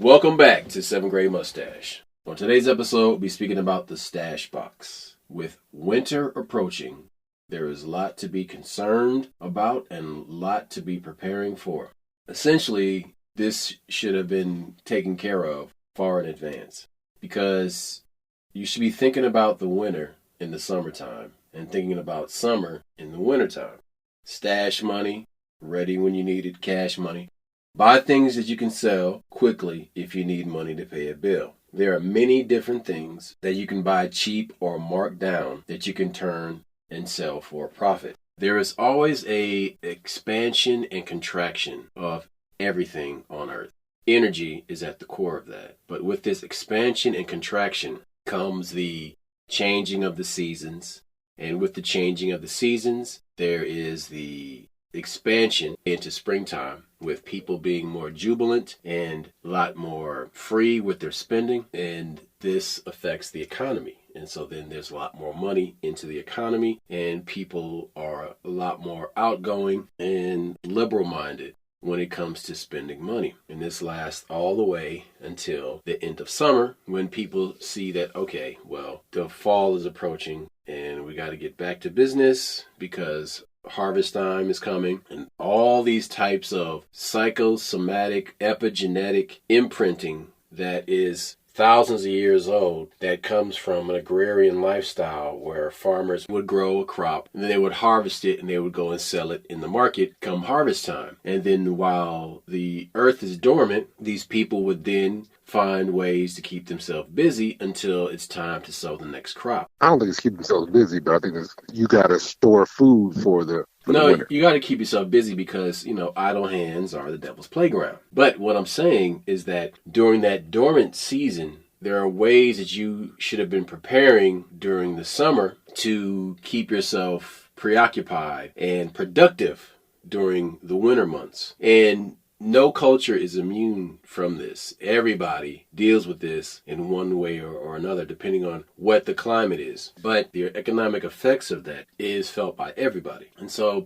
Welcome back to 7th Grade Mustache. On today's episode, we'll be speaking about the stash box. With winter approaching, there is a lot to be concerned about and a lot to be preparing for. Essentially, this should have been taken care of far in advance because you should be thinking about the winter in the summertime and thinking about summer in the wintertime. Stash money, ready when you need it, cash money. Buy things that you can sell quickly if you need money to pay a bill. There are many different things that you can buy cheap or marked down that you can turn and sell for a profit. There is always a expansion and contraction of everything on earth. Energy is at the core of that. But with this expansion and contraction comes the changing of the seasons. And with the changing of the seasons, there is the expansion into springtime with people being more jubilant and a lot more free with their spending, and this affects the economy. And so then there's a lot more money into the economy and people are a lot more outgoing and liberal minded when it comes to spending money. And this lasts all the way until the end of summer when people see that, okay, well, the fall is approaching and we got to get back to business because harvest time is coming, and all these types of psychosomatic, epigenetic imprinting that is thousands of years old that comes from an agrarian lifestyle where farmers would grow a crop and then they would harvest it and they would go and sell it in the market come harvest time. And then while the earth is dormant, these people would then find ways to keep themselves busy until it's time to sow the next crop. I don't think it's keep themselves busy, but I think you got to store food for the winter. You got to keep yourself busy because, idle hands are the devil's playground. But what I'm saying is that during that dormant season, there are ways that you should have been preparing during the summer to keep yourself preoccupied and productive during the winter months. And no culture is immune from this. Everybody deals with this in one way or another, depending on what the climate is. But the economic effects of that is felt by everybody. And so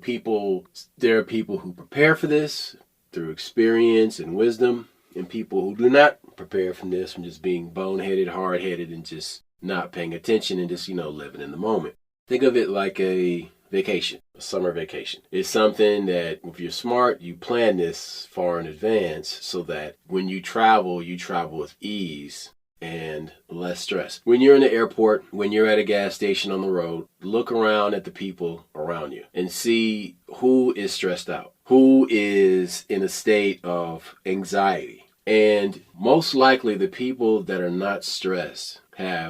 there are people who prepare for this through experience and wisdom, and people who do not prepare from this from just being boneheaded, hard-headed, and just not paying attention and just, living in the moment. Think of it like a vacation, a summer vacation. It's something that if you're smart, you plan this far in advance so that when you travel with ease and less stress. When you're in the airport, when you're at a gas station on the road, look around at the people around you and see who is stressed out, who is in a state of anxiety. And most likely the people that are not stressed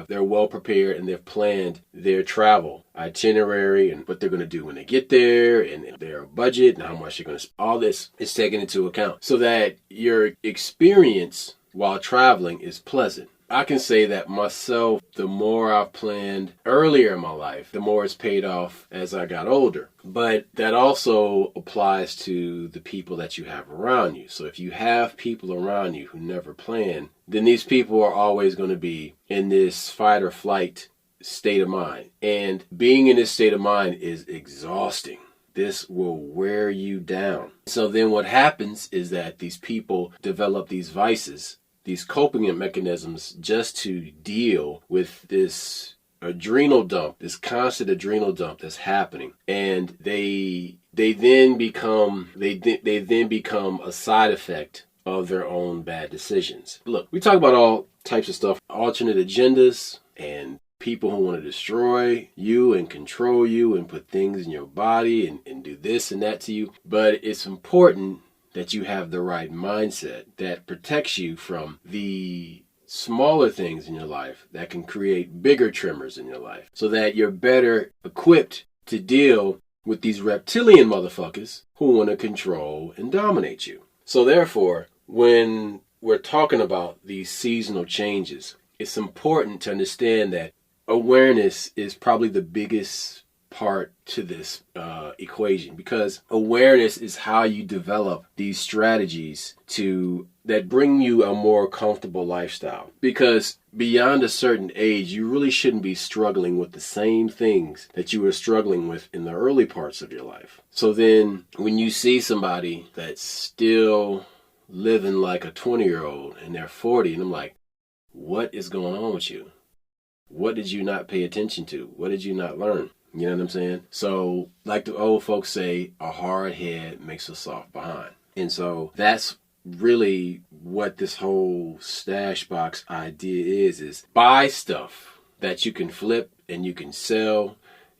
they're well prepared and they've planned their travel itinerary and what they're going to do when they get there and their budget and how much they're going to spend. All this is taken into account so that your experience while traveling is pleasant. I can say that myself, the more I've planned earlier in my life, the more it's paid off as I got older. But that also applies to the people that you have around you. So if you have people around you who never plan, then these people are always going to be in this fight or flight state of mind. And being in this state of mind is exhausting. This will wear you down. So then what happens is that these people develop these vices, these coping mechanisms just to deal with this adrenal dump, this constant adrenal dump that's happening. And they then become a side effect of their own bad decisions. Look, we talk about all types of stuff, alternate agendas and people who want to destroy you and control you and put things in your body and do this and that to you. But it's important that you have the right mindset that protects you from the smaller things in your life that can create bigger tremors in your life so that you're better equipped to deal with these reptilian motherfuckers who want to control and dominate you. So therefore, when we're talking about these seasonal changes, it's important to understand that awareness is probably the biggest part to this equation, because awareness is how you develop these strategies that bring you a more comfortable lifestyle. Because beyond a certain age, you really shouldn't be struggling with the same things that you were struggling with in the early parts of your life. So then when you see somebody that's still living like a 20-year-old and they're 40. And I'm like, what is going on with you? What did you not pay attention to? What did you not learn? You know what I'm saying? So, like the old folks say, a hard head makes a soft behind. And so that's really what this whole stash box idea is buy stuff that you can flip and you can sell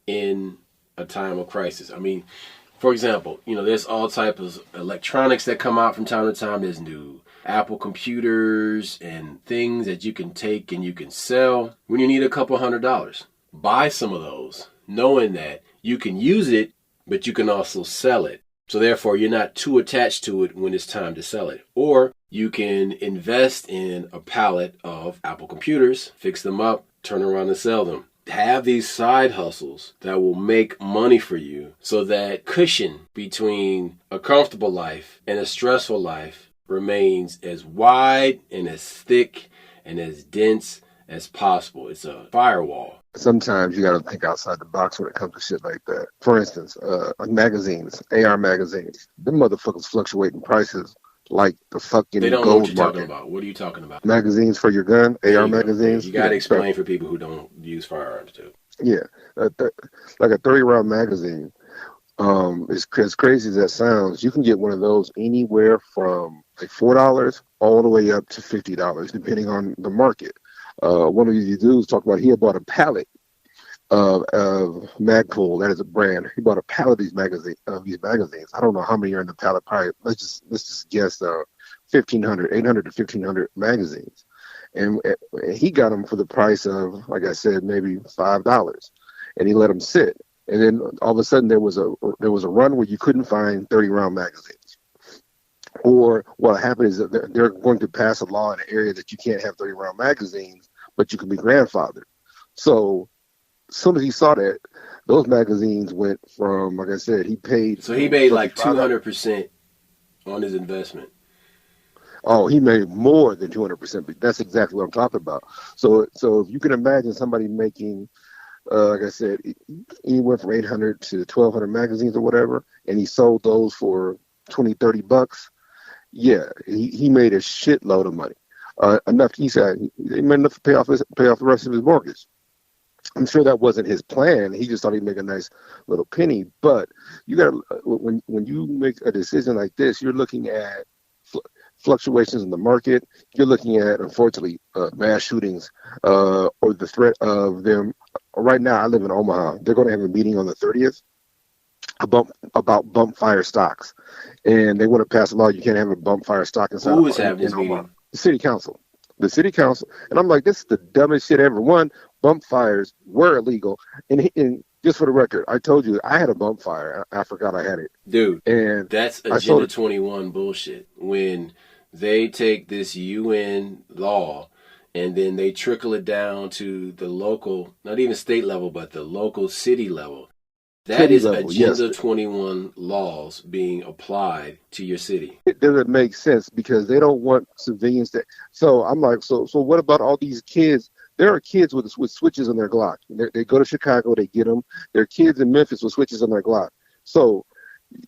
in a time of crisis. I mean, for example, there's all types of electronics that come out from time to time. There's new Apple computers and things that you can take and you can sell when you need a couple $100. Buy some of those, knowing that you can use it, but you can also sell it. So therefore, you're not too attached to it when it's time to sell it. Or you can invest in a pallet of Apple computers, fix them up, turn around and sell them. Have these side hustles that will make money for you so that cushion between a comfortable life and a stressful life remains as wide and as thick and as dense as possible. It's a firewall. Sometimes you got to think outside the box when it comes to shit like that. For instance, magazines, AR magazines, them motherfuckers fluctuate in prices like the fucking They don't know gold what you're market. talking about. What are you talking about? Magazines for your gun, AR magazines. You got to explain for people who don't use firearms too. Yeah, like a 30-round magazine. As crazy as that sounds, you can get one of those anywhere from like $4 all the way up to $50, depending on the market. One of these dudes talked about he had bought a pallet of Magpul. That is a brand. He bought a pallet of these magazines. I don't know how many are in the pallet. Probably let's just guess 800 to 1,500 magazines, and he got them for the price of, like I said, maybe $5, and he let them sit. And then all of a sudden there was a run where you couldn't find 30-round magazines. Or what happened is that they're going to pass a law in an area that you can't have 30-round magazines, but you can be grandfathered. So as soon as he saw that, those magazines went from, like I said, he made like 200% on his investment. Oh, he made more than 200%. But that's exactly what I'm talking about. So if you can imagine somebody making, like I said, anywhere from 800 to 1,200 magazines or whatever, and he sold those for $20-$30. Yeah, he made a shitload of money. Enough, he said, he made enough to pay off the rest of his mortgage. I'm sure that wasn't his plan. He just thought he'd make a nice little penny. But you got when you make a decision like this, you're looking at fluctuations in the market. You're looking at, unfortunately, mass shootings or the threat of them. Right now, I live in Omaha. They're going to have a meeting on the 30th about bump fire stocks, and they want to pass a law you can't have a bump fire stock inside. Who is having this meeting? The city council. And I'm like, this is the dumbest shit ever. One, bump fires were illegal, and just for the record, I told you I had a bump fire. I forgot I had it, dude. And that's Agenda 21 bullshit. When they take this UN law and then they trickle it down to the local, not even state level, but the local city level. That is Agenda 21 laws being applied to your city. It doesn't make sense because they don't want civilians to. So I'm like, so what about all these kids? There are kids with switches on their Glock. They go to Chicago, they get them. There are kids in Memphis with switches on their Glock. So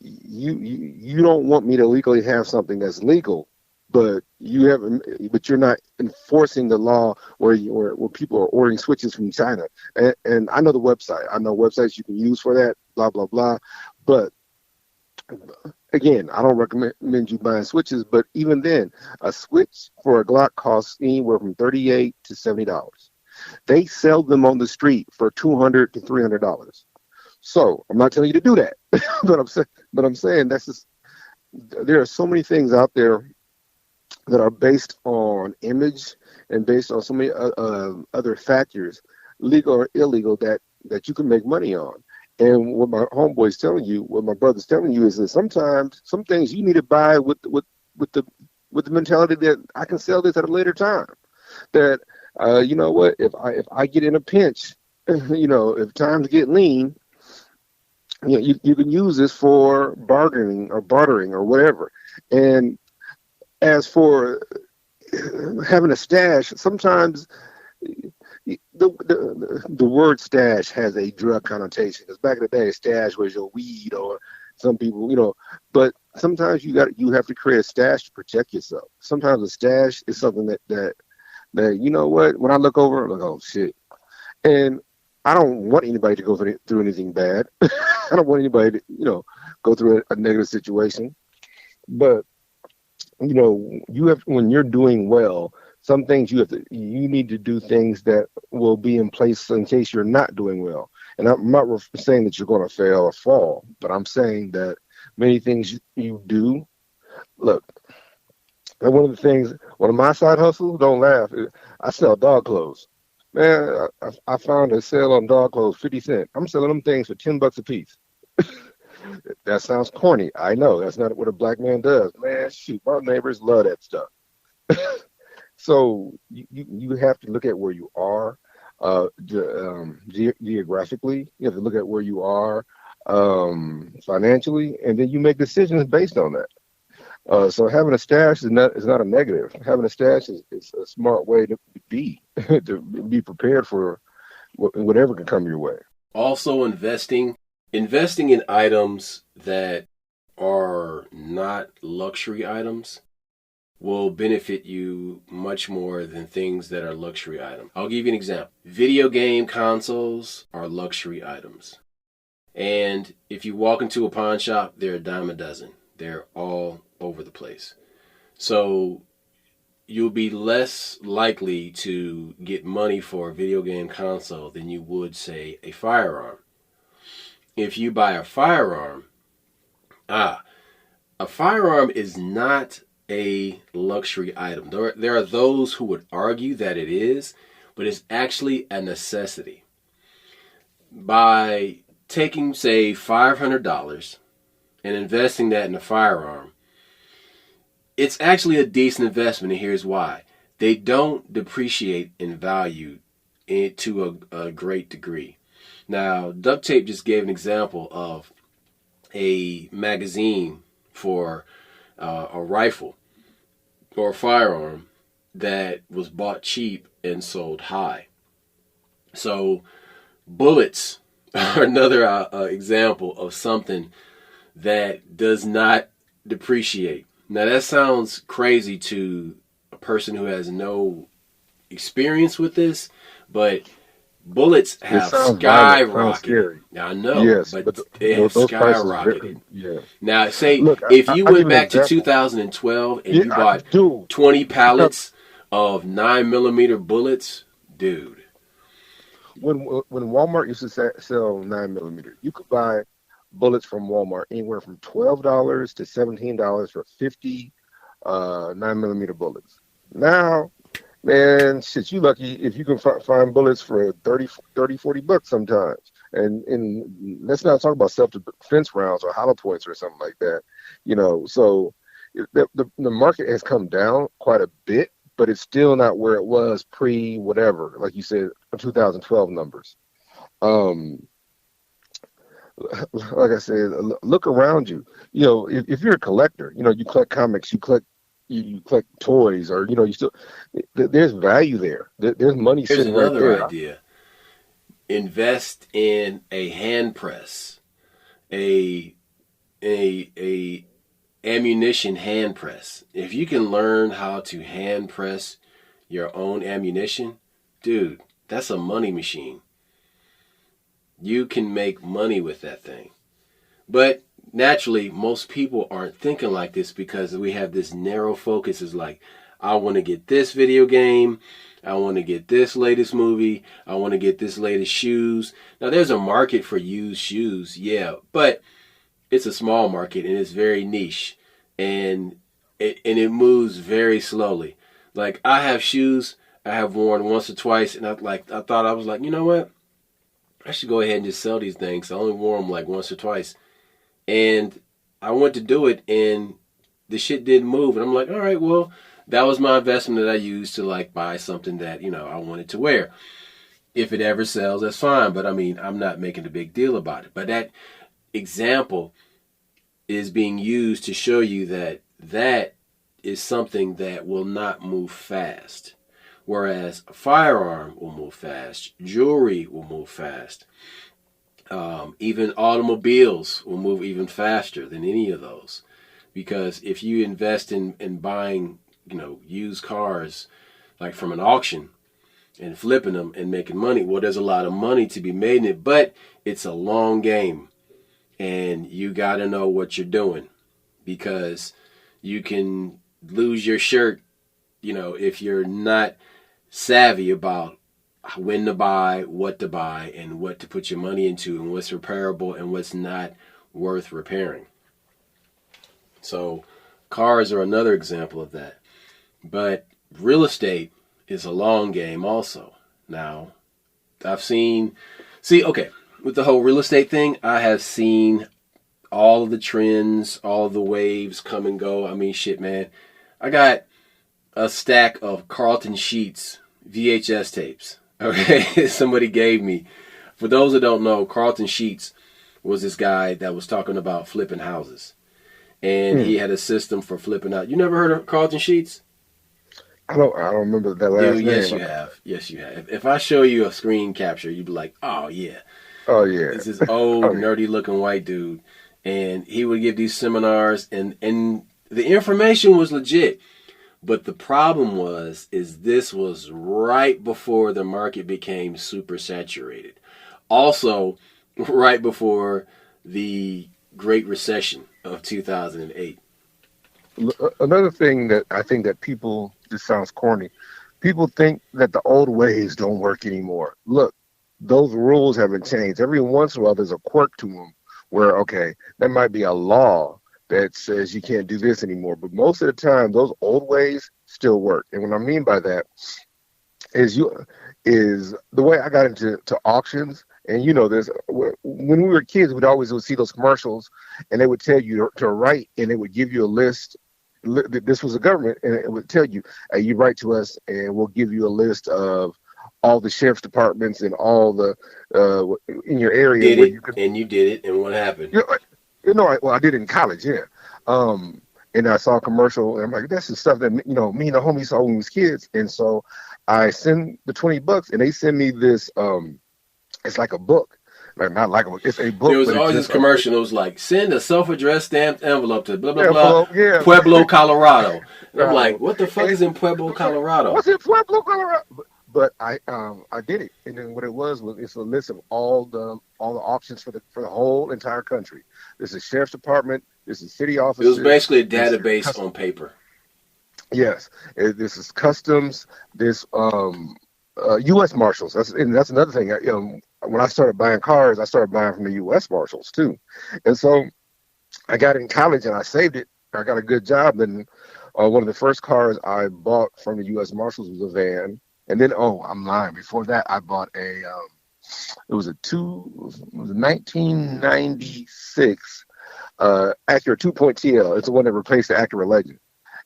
you don't want me to legally have something that's legal, but you're not enforcing the law where people are ordering switches from China. And I know the website. I know websites you can use for that, blah, blah, blah. But again, I don't recommend you buying switches, but even then, a switch for a Glock costs anywhere from $38 to $70. They sell them on the street for $200 to $300. So I'm not telling you to do that, but I'm saying that's just, there are so many things out there that are based on image and based on so many other factors, legal or illegal, that you can make money on. And what my homeboy's telling you, what my brother's telling you, is that sometimes some things you need to buy with the mentality that I can sell this at a later time. That you know what, if I get in a pinch, if times get lean, you can use this for bartering or whatever. And as for having a stash, sometimes the word stash has a drug connotation. Because back in the day, stash was your weed, or some people, But sometimes you have to create a stash to protect yourself. Sometimes a stash is something that you know what? When I look over, I'm like, oh shit, and I don't want anybody to go through anything bad. I don't want anybody to go through a negative situation. But you have, when you're doing well, some things you need to do things that will be in place in case you're not doing well. And I'm not saying that you're going to fail or fall, but I'm saying that many things you do. Look, and one of my side hustles, don't laugh, I sell dog clothes. Man, I found a sale on dog clothes, 50 cents. I'm selling them things for $10 a piece. That sounds corny. I know that's not what a black man does. Man, shoot, my neighbors love that stuff. So you have to look at where you are geographically. You have to look at where you are financially, and then you make decisions based on that. So having a stash is not a negative. Having a stash is a smart way to be to be prepared for whatever can come your way. Also, investing in items that are not luxury items will benefit you much more than things that are luxury items. I'll give you an example. Video game consoles are luxury items. And if you walk into a pawn shop, they're a dime a dozen. They're all over the place. So you'll be less likely to get money for a video game console than you would, say, a firearm. If you buy a firearm, a firearm is not a luxury item. There are those who would argue that it is, but it's actually a necessity. By taking, say, $500 and investing that in a firearm, it's actually a decent investment, and here's why. They don't depreciate in value to a great degree. Now, Duct Tape just gave an example of a magazine for a rifle or a firearm that was bought cheap and sold high. So bullets are another example of something that does not depreciate. Now that sounds crazy to a person who has no experience with this, but bullets have skyrocketed. Now, I know, yes, but they have skyrocketed. Yeah. Now, say Look, if you I'll went give you an back to example. 2012 and Yeah, you bought dude, 20 pallets of 9mm bullets, dude. when Walmart used to sell 9mm, you could buy bullets from Walmart anywhere from $12 to $17 for 50 9mm bullets. Now, man, shit, you lucky if you can find bullets for 30, 40 bucks sometimes. And let's not talk about self-defense rounds or hollow points or something like that. So the market has come down quite a bit, but it's still not where it was pre-whatever, like you said, 2012 numbers. Like I said, look around you. If you're a collector, you collect comics, you collect toys, or you still there's value there. There's money Here's sitting right another there. idea. Invest in a hand press, a ammunition hand press. If you can learn how to hand press your own ammunition, dude, that's a money machine. You can make money with that thing. But naturally, most people aren't thinking like this because we have this narrow focus. Is like, I want to get this video game. I want to get this latest movie. I want to get this latest shoes. Now, there's a market for used shoes, yeah, but it's a small market and it's very niche, and it moves very slowly. Like, I have shoes I have worn once or twice, and I thought, I was like, you know what? I should go ahead and just sell these things. I only wore them like once or twice. And I went to do it, and the shit didn't move. And I'm like, all right, well, that was my investment that I used to like buy something that, I wanted to wear. If it ever sells, that's fine. But I mean, I'm not making a big deal about it. But that example is being used to show you that that is something that will not move fast. Whereas a firearm will move fast, jewelry will move fast, even automobiles will move even faster than any of those. Because if you invest in buying, used cars like from an auction and flipping them and making money, well, there's a lot of money to be made in it, but it's a long game, and you got to know what you're doing, because you can lose your shirt, if you're not savvy about when to buy, what to buy, and what to put your money into, and what's repairable and what's not worth repairing. So cars are another example of that. But real estate is a long game also. Now, I've seen, okay, with the whole real estate thing, I have seen all of the trends, all of the waves come and go. I mean, shit, man. I got a stack of Carlton Sheets VHS tapes. Okay, somebody gave me. For those that don't know, Carlton Sheets was this guy that was talking about flipping houses. And he had a system for flipping out. You never heard of Carlton Sheets? I don't remember that last name. Yes, you have. Yes, you have. If I show you a screen capture, you'd be like, oh, yeah. Oh, yeah. It's this old, nerdy-looking white dude. And he would give these seminars, and the information was legit. But the problem is this was right before the market became super saturated. Also, right before the Great Recession of 2008. Another thing that I think that people, this sounds corny, people think that the old ways don't work anymore. Look, those rules haven't changed. Every once in a while, there's a quirk to them where, okay, there might be a law that says you can't do this anymore. But most of the time, those old ways still work. And what I mean by that is the way I got into auctions. And this, when we were kids, we'd always see those commercials, and they would tell you to write, and it would give you a list. This was the government, and it would tell you, you write to us, and we'll give you a list of all the sheriff's departments and all the in your area. And you did it, and what happened? I did it in college, yeah. And I saw a commercial, and I'm like, that's the stuff that me and the homies saw when we was kids. And so I send the $20, and they send me this. It's like a book, it's a book. There was always this commercial. It was like, send a self-addressed stamped envelope to blah blah blah, Pueblo, Colorado. And I'm like, what the fuck is in Pueblo, Colorado? What's in Pueblo, Colorado? But I did it, and then what it was it's a list of all the auctions for the whole entire country. This is sheriff's department. This is city office. It was basically a database on paper. Yes, this is customs. This U.S. Marshals. That's another thing. When I started buying cars, I started buying from the U.S. Marshals too, and so I got in college and I saved it. I got a good job, and one of the first cars I bought from the U.S. Marshals was a van. And then, I'm lying. Before that, I bought it was a 1996 Acura 2.TL. It's the one that replaced the Acura Legend.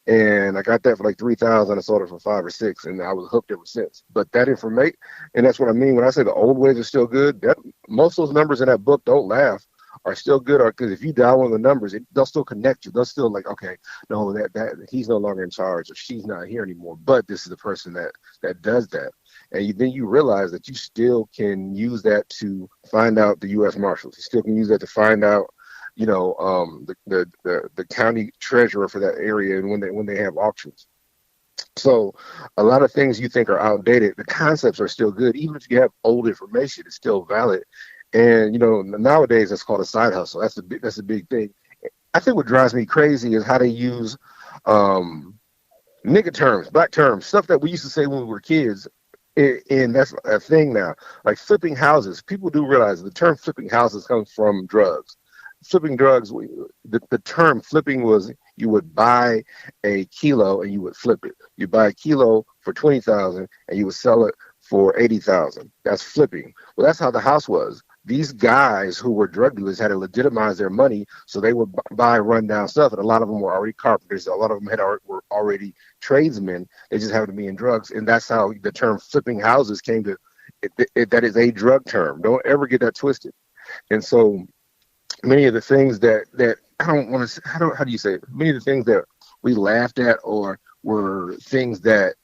And I got that for like $3,000. I sold it for $5,000 or $6,000, and I was hooked ever since. But that information, and that's what I mean when I say the old ways are still good. Most of those numbers in that book, don't laugh, are still good. Because if you dial one of the numbers, they'll still connect you. They'll still like, okay, no, that he's no longer in charge, or she's not here anymore. But this is the person that does that, and then you realize that you still can use that to find out the U.S. Marshals. You still can use that to find out, the county treasurer for that area, and when they have auctions. So a lot of things you think are outdated, the concepts are still good. Even if you have old information, it's still valid. And nowadays it's called a side hustle. That's a big thing. I think what drives me crazy is how they use nigga terms, black terms, stuff that we used to say when we were kids. And that's a thing now. Like flipping houses. People do realize the term flipping houses comes from drugs. Flipping drugs, the term flipping was you would buy a kilo and you would flip it. You buy a kilo for $20,000 and you would sell it for $80,000. That's flipping. Well, that's how the house was. These guys who were drug dealers had to legitimize their money, so they would buy rundown stuff, and a lot of them were already carpenters. A lot of them were already tradesmen. They just happened to be in drugs, and that's how the term flipping houses came to. That is a drug term. Don't ever get that twisted. And so many of the things that I don't want to. How do you say it? Many of the things that we laughed at or were things that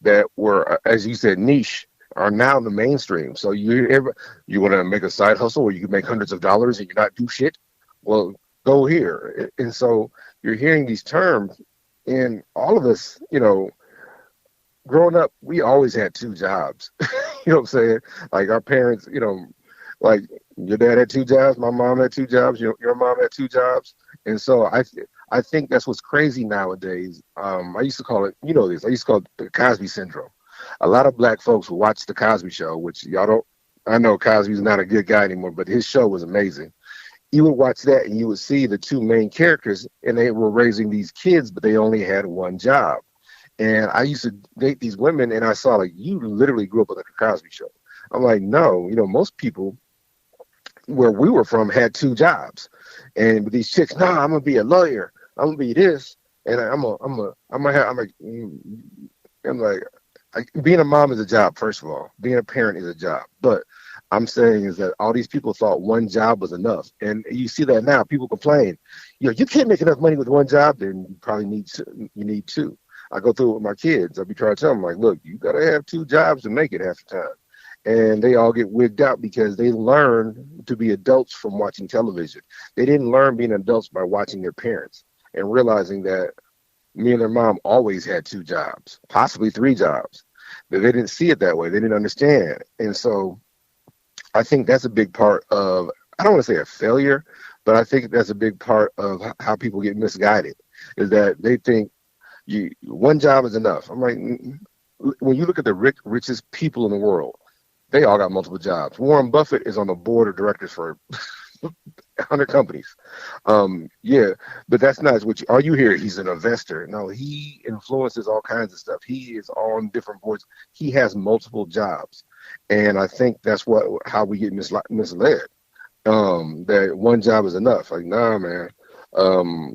that were, as you said, niche are now the mainstream. So you want to make a side hustle where you can make hundreds of dollars and you not do shit? Well, go here. And so you're hearing these terms, and all of us, growing up, we always had two jobs. You know what I'm saying? Like our parents, like your dad had two jobs, my mom had two jobs, your mom had two jobs. And so I think that's what's crazy nowadays. I used to call it, I used to call it the Cosby syndrome. A lot of black folks will watch the Cosby Show, which y'all don't. I know Cosby's not a good guy anymore, but his show was amazing. You would watch that and you would see the two main characters, and they were raising these kids, but they only had one job. And I used to date these women, and I saw, like, you literally grew up with the Cosby Show. I'm like, no, most people where we were from had two jobs, and with these chicks, nah, I'm gonna be a lawyer, I'm gonna be this, and I'm like, being a mom is a job. First of all, being a parent is a job, but I'm saying is that all these people thought one job was enough, and you see that now. People complain, you can't make enough money with one job, then you probably need two. I go through it with my kids. I'll be trying to tell them, like, look, you got to have two jobs to make it half the time. And they all get wigged out because they learn to be adults from watching television. They didn't learn being adults by watching their parents and realizing that me and their mom always had two jobs, possibly three jobs. But they didn't see it that way. They didn't understand. And so I think that's a big part of, I don't want to say a failure, but I think that's a big part of how people get misguided, is that they think one job is enough. I'm like, when you look at the richest people in the world, they all got multiple jobs. Warren Buffett is on the board of directors for 100 companies. Yeah, but that's not what all you hear. He's an investor. No, he influences all kinds of stuff. He is on different boards. He has multiple jobs, and I think that's how we get misled. That one job is enough. Like, nah, man.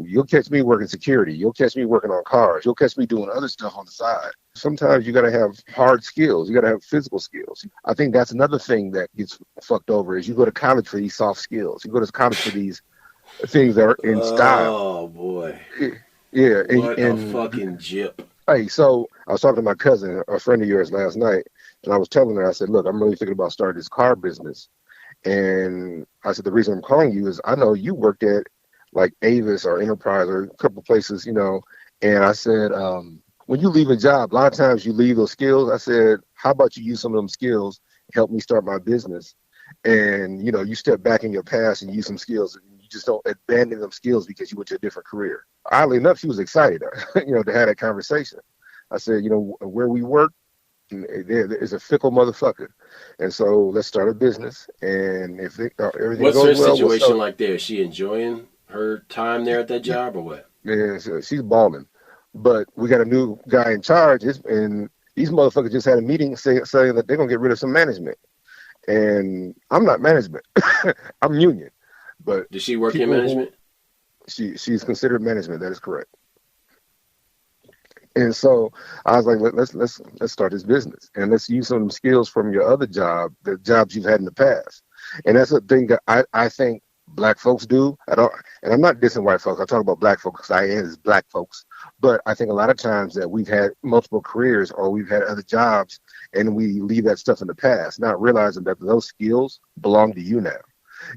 You'll catch me working security. You'll catch me working on cars. You'll catch me doing other stuff on the side. Sometimes you got to have hard skills. You got to have physical skills. I think that's another thing that gets fucked over is you go to college for these soft skills. You go to college for these things that are in style. Oh, boy. Yeah. What a fucking jip. Hey, so I was talking to my cousin, a friend of yours, last night, and I was telling her, I said, look, I'm really thinking about starting this car business. And I said, the reason I'm calling you is I know you worked at like Avis or Enterprise or a couple of places, and I said, when you leave a job, a lot of times you leave those skills. I said, how about you use some of them skills to help me start my business? And, you step back in your past and use some skills. And you just don't abandon them skills because you went to a different career. Oddly enough, she was excited, to have that conversation. I said, where we work, there is a fickle motherfucker. And so let's start a business. And if everything What's goes her well, situation like there? Is she enjoying her time there at that job or what? Yeah, she's balling. But we got a new guy in charge, and these motherfuckers just had a meeting saying that they're going to get rid of some management. And I'm not management. I'm union. But does she work in management? She's considered management. That is correct. And so I was like, let's start this business, and let's use some skills from your other job, the jobs you've had in the past. And that's a thing that I think Black folks do. And I'm not dissing white folks. I talk about Black folks because I am as Black folks. But I think a lot of times that we've had multiple careers or we've had other jobs, and we leave that stuff in the past, not realizing that those skills belong to you now,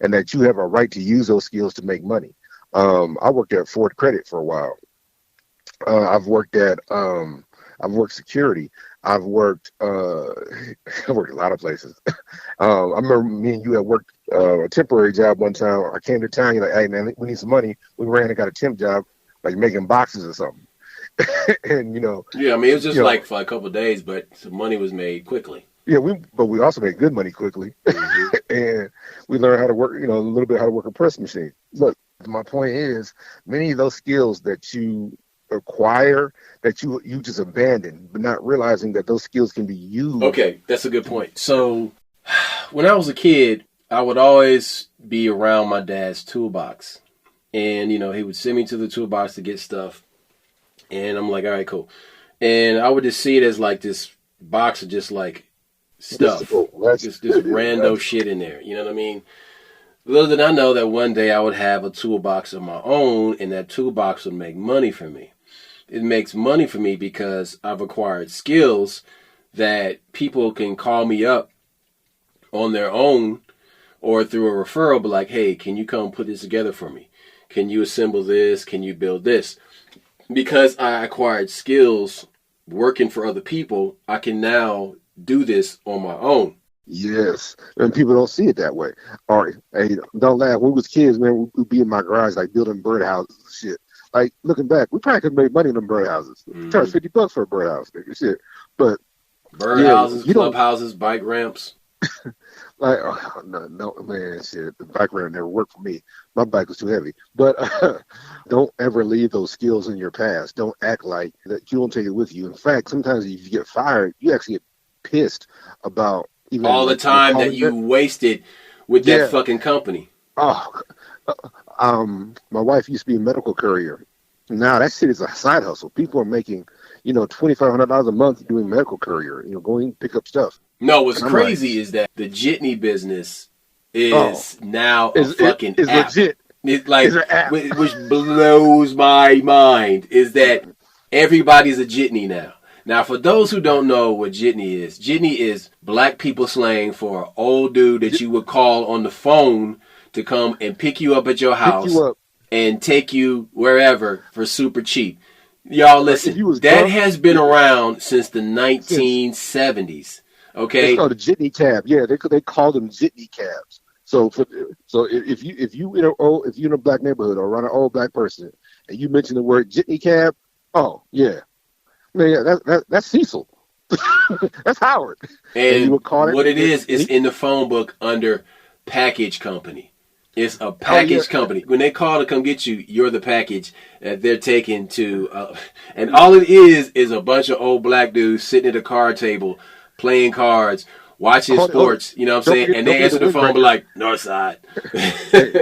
and that you have a right to use those skills to make money. I worked at Ford Credit for a while. I've worked security. I've worked a lot of places. I remember me and you had worked a temporary job one time. I came to town. You're like, hey man, we need some money. We ran and got a temp job, like making boxes or something. And yeah, I mean it was just like for a couple of days, but some money was made quickly. Yeah, but we also made good money quickly, and we learned how to work. A little bit how to work a press machine. Look, my point is, many of those skills that you acquire that you just abandon, but not realizing that those skills can be used. Okay, that's a good point. So when I was a kid, I would always be around my dad's toolbox, and he would send me to the toolbox to get stuff, and I'm like, all right, cool. And I would just see it as like this box of just like stuff, just this rando shit in there. You know what I mean? Little did I know that one day I would have a toolbox of my own, and that toolbox would make money for me. it makes money for me because I've acquired skills that people can call me up on their own or through a referral, but like, hey, can you come put this together for me? Can you assemble this? Can you build this? Because I acquired skills working for other people, I can now do this on my own. Yes, and people don't see it that way. All right, hey, don't laugh. When we was kids, man, we'd be in my garage like building birdhouses and shit. Like looking back, we probably could make money in them birdhouses. Charge $50 for a birdhouse, nigga, shit. But birdhouses, clubhouses, bike ramps. Like, oh, no, man, shit. The bike ramp never worked for me. My bike was too heavy. But don't ever leave those skills in your past. Don't act like that you don't take it with you. In fact, sometimes if you get fired, you actually get pissed about even all the time that you wasted with that fucking company. Oh, my wife used to be a medical courier. Now that shit is a side hustle. People are making, $2,500 a month doing medical courier. Going to pick up stuff. No, what's crazy is that the jitney business is now a fucking app. Legit. It's like, which blows my mind, is that everybody's a jitney now. Now, for those who don't know what jitney is black people slang for an old dude that you would call on the phone to come and pick you up at your house and take you wherever for super cheap. Y'all listen, that has been around since the 1970s. Okay, it's called a jitney cab. Yeah, they call them jitney cabs. So if you in a black neighborhood or around an old black person and you mention the word jitney cab, oh yeah, man, that's Cecil. That's Howard. And you would call what it is in the phone book under package company. It's a package company. When they call to come get you, you're the package that they're taking to, and all it is a bunch of old black dudes sitting at a card table playing cards, watching sports, you know what I'm saying? And they answer the phone, be like, North Side. Hey,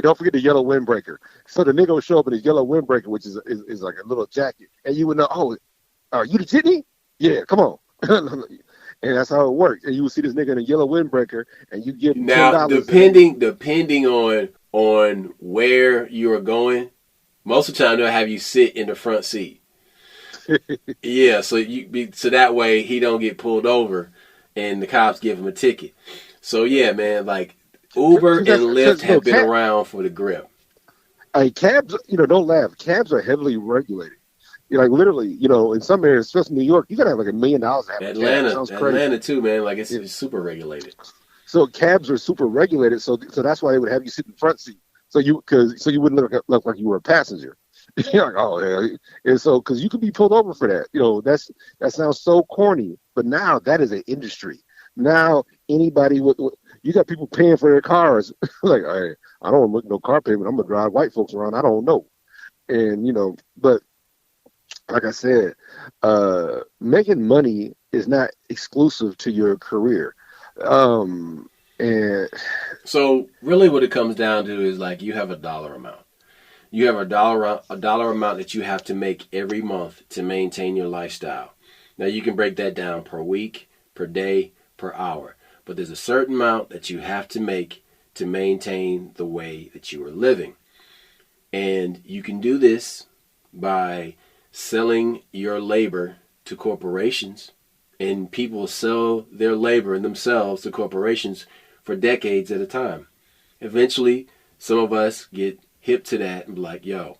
don't forget the yellow windbreaker. So the nigga will show up in his yellow windbreaker, which is like a little jacket. And you would know, oh, are you the jitney? Yeah, come on. And that's how it works. And you will see this nigga in a yellow windbreaker, and you give him $10. Depending on where you are going, most of the time they'll have you sit in the front seat. Yeah, so that way he don't get pulled over, and the cops give him a ticket. So yeah, man, like Uber and Lyft have been around for the grip. Hey, cabs, don't laugh. Cabs are heavily regulated. Like literally, in some areas, especially New York, you gotta have like $1 million to have Atlanta too, man. Like it's super regulated. So cabs are super regulated. So that's why they would have you sit in the front seat. So you wouldn't look like you were a passenger. You're like, oh yeah, and so because you could be pulled over for that. That sounds so corny, but now that is an industry. Now anybody you got people paying for their cars. Like, hey, I don't want no car payment. I'm gonna drive white folks around. I don't know, and but. Like I said, making money is not exclusive to your career. And so really what it comes down to is like you have a dollar amount. You have a dollar amount that you have to make every month to maintain your lifestyle. Now you can break that down per week, per day, per hour. But there's a certain amount that you have to make to maintain the way that you are living. And you can do this by selling your labor to corporations, and people sell their labor and themselves to corporations for decades at a time. Eventually, some of us get hip to that and be like, yo,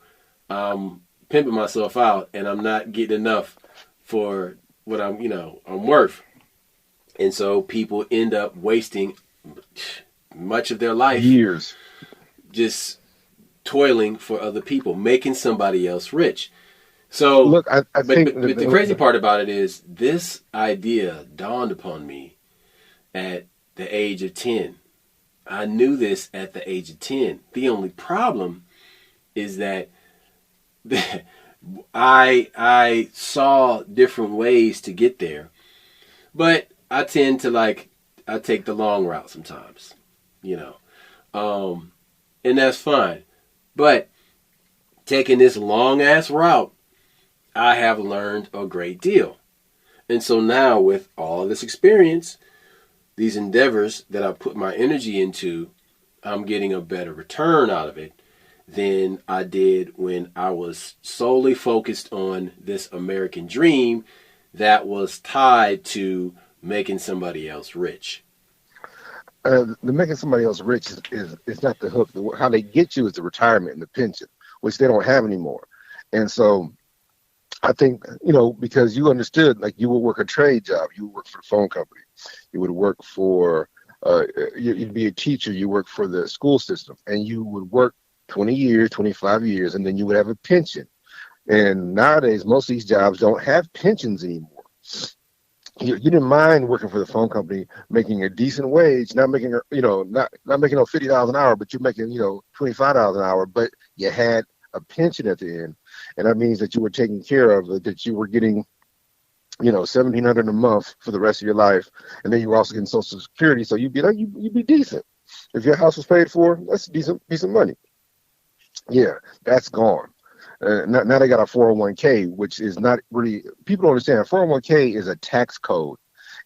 I'm pimping myself out and I'm not getting enough for what I'm worth. And so people end up wasting much of their life, years, just toiling for other people, making somebody else rich. So, look, I think but the crazy part about it is this idea dawned upon me at the age of 10. I knew this at the age of 10. The only problem is that I saw different ways to get there, but I tend to I take the long route sometimes, and that's fine. But taking this long ass route, I have learned a great deal. And so now with all of this experience, these endeavors that I put my energy into, I'm getting a better return out of it. than I did when I was solely focused on this American dream that was tied to making somebody else rich. The making somebody else rich is not the hook. How they get you is the retirement and the pension, which they don't have anymore. And so I think, because you understood, like you would work a trade job, you would work for the phone company, you would work for, you'd be a teacher, you work for the school system, and you would work 20 years, 25 years, and then you would have a pension. And nowadays, most of these jobs don't have pensions anymore. You didn't mind working for the phone company, making a decent wage, not making, not making no $50 an hour, but you're making, $25 an hour, but you had a pension at the end. And that means that you were taken care of, that you were getting, $1,700 a month for the rest of your life. And then you were also getting Social Security. So you'd be like, you'd be decent. If your house was paid for, that's decent money. Yeah, that's gone. Now they got a 401k, which is not really, people don't understand. 401k is a tax code.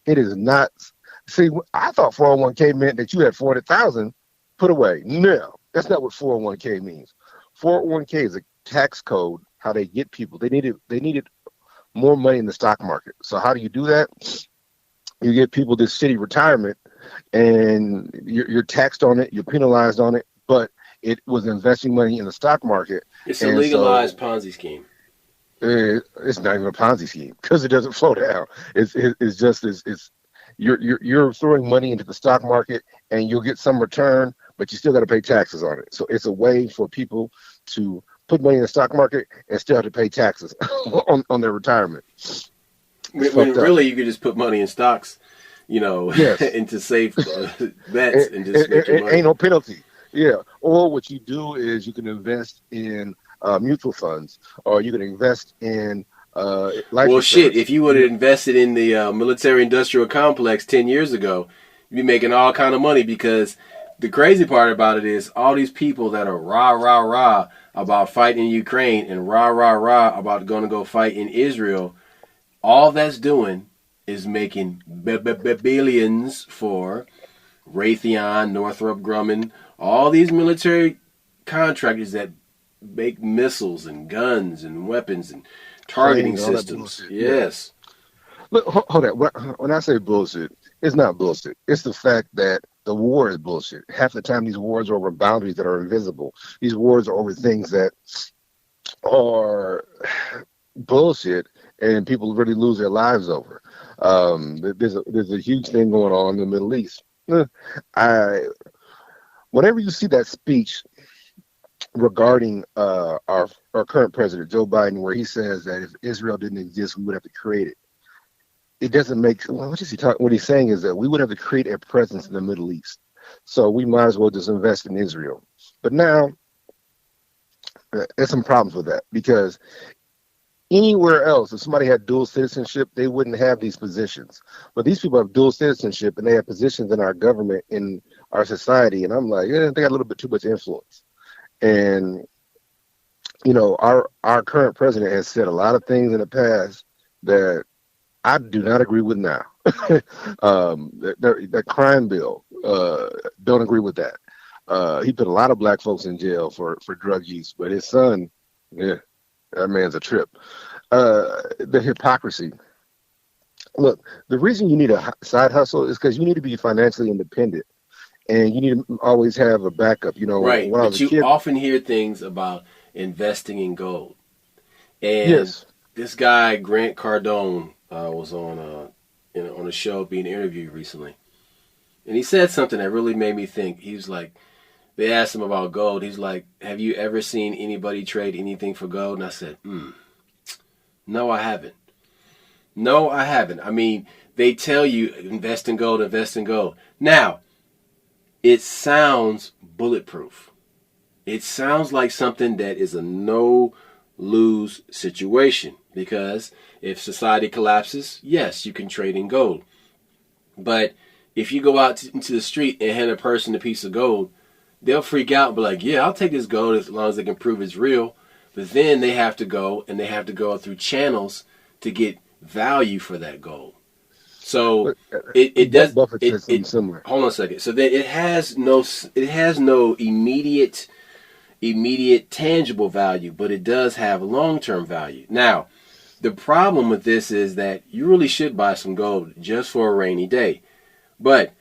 It is not. See, I thought 401k meant that you had 400,000 put away. No, that's not what 401k means. 401k is a tax code. How they get people. They needed more money in the stock market. So how do you do that? You get people this shitty retirement, and you're taxed on it. You're penalized on it, but it was investing money in the stock market. It's a legalized Ponzi scheme. It's not even a Ponzi scheme because it doesn't flow down. It's just you're throwing money into the stock market and you'll get some return, but you still got to pay taxes on it. So it's a way for people to put money in the stock market and still have to pay taxes on their retirement. When really you could just put money in stocks, Yes. into safe bets and just make your money. Ain't no penalty. Yeah. Or what you do is you can invest in mutual funds, or you can invest in life insurance. Shit, if you would have invested in the military-industrial complex 10 years ago, you'd be making all kind of money, because the crazy part about it is all these people that are rah about fighting in Ukraine and rah about going to go fight in Israel, all that's doing is making billions for Raytheon, Northrop Grumman, all these military contractors that make missiles and guns and weapons and targeting systems. Yes. Look, hold on. When I say bullshit, it's not bullshit. It's the fact that the war is bullshit. Half the time, these wars are over boundaries that are invisible. These wars are over things that are bullshit, and people really lose their lives over. There's a huge thing going on in the Middle East. Whenever you see that speech regarding our current president, Joe Biden, where he says that if Israel didn't exist, we would have to create it. It doesn't make, what is he talking? What he's saying is that we would have to create a presence in the Middle East. So we might as well just invest in Israel. But now, there's some problems with that, because anywhere else, if somebody had dual citizenship, they wouldn't have these positions. But these people have dual citizenship, and they have positions in our government, in our society. And I'm like, they got a little bit too much influence. And, our current president has said a lot of things in the past that I do not agree with now. That crime bill, don't agree with that. He put a lot of black folks in jail for drug use, but his son, yeah, that man's a trip. The hypocrisy. Look, the reason you need a side hustle is because you need to be financially independent, and you need to always have a backup. Right, when I but was a you kid, often hear things about investing in gold. And yes, this guy, Grant Cardone, was on a show being interviewed recently. And he said something that really made me think. He was like, they asked him about gold. He's like, have you ever seen anybody trade anything for gold? And I said, no, I haven't. No, I haven't. I mean, they tell you invest in gold, invest in gold. Now, it sounds bulletproof. It sounds like something that is a no-lose situation, because if society collapses, yes, you can trade in gold. But if you go out into the street and hand a person a piece of gold, they'll freak out and be like, yeah, I'll take this gold as long as they can prove it's real. But then they have to go through channels to get value for that gold. So it does. Buffett said something similar. Hold on a second. So then it has no immediate immediate tangible value, but it does have long-term value. Now, the problem with this is that you really should buy some gold just for a rainy day. But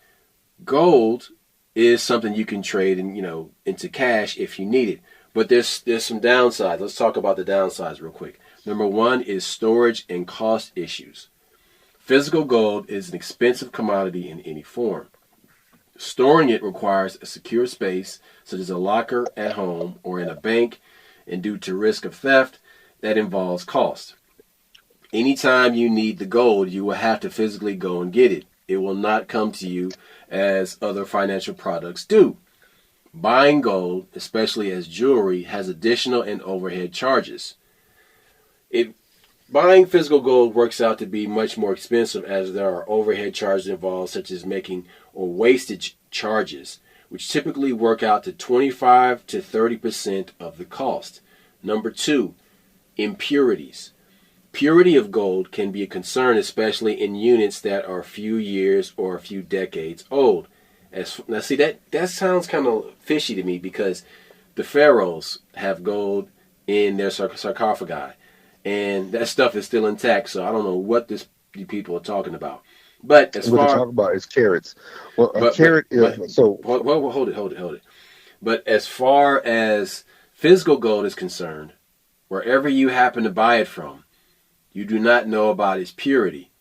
gold is something you can trade into cash if you need it. But there's some downsides. Let's talk about the downsides real quick. Number one is storage and cost issues. Physical gold is an expensive commodity in any form. Storing it requires a secure space, such as a locker at home or in a bank, and due to risk of theft, that involves cost. Anytime you need the gold, you will have to physically go and get it. It will not come to you as other financial products do. Buying gold, especially as jewelry, has additional and overhead charges. Buying physical gold works out to be much more expensive as there are overhead charges involved, such as making or wastage charges, which typically work out to 25 to 30% of the cost. Number two, impurities. Purity of gold can be a concern, especially in units that are a few years or a few decades old. Now see, that sounds kind of fishy to me, because the pharaohs have gold in their sarcophagi, and that stuff is still intact. So I don't know what these people are talking about. But as what far they talk about is carats. Well, a carat is so. Hold it. But as far as physical gold is concerned, wherever you happen to buy it from, you do not know about its purity,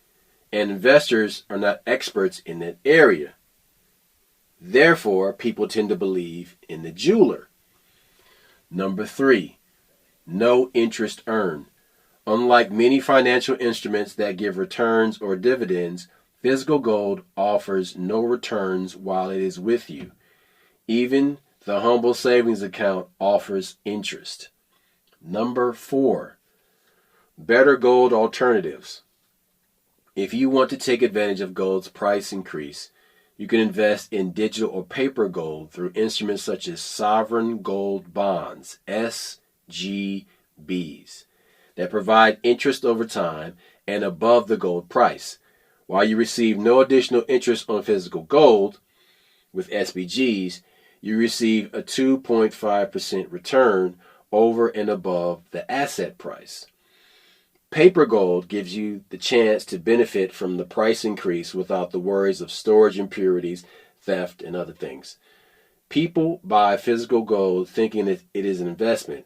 and investors are not experts in that area. Therefore, people tend to believe in the jeweler. Number three, no interest earned. Unlike many financial instruments that give returns or dividends, physical gold offers no returns while it is with you. Even the humble savings account offers interest. Number four, better gold alternatives. If you want to take advantage of gold's price increase, you can invest in digital or paper gold through instruments such as sovereign gold bonds, SGBs, that provide interest over time and above the gold price. While you receive no additional interest on physical gold, with SBGs, you receive a 2.5% return over and above the asset price. Paper gold gives you the chance to benefit from the price increase without the worries of storage impurities, theft, and other things. People buy physical gold thinking that it is an investment,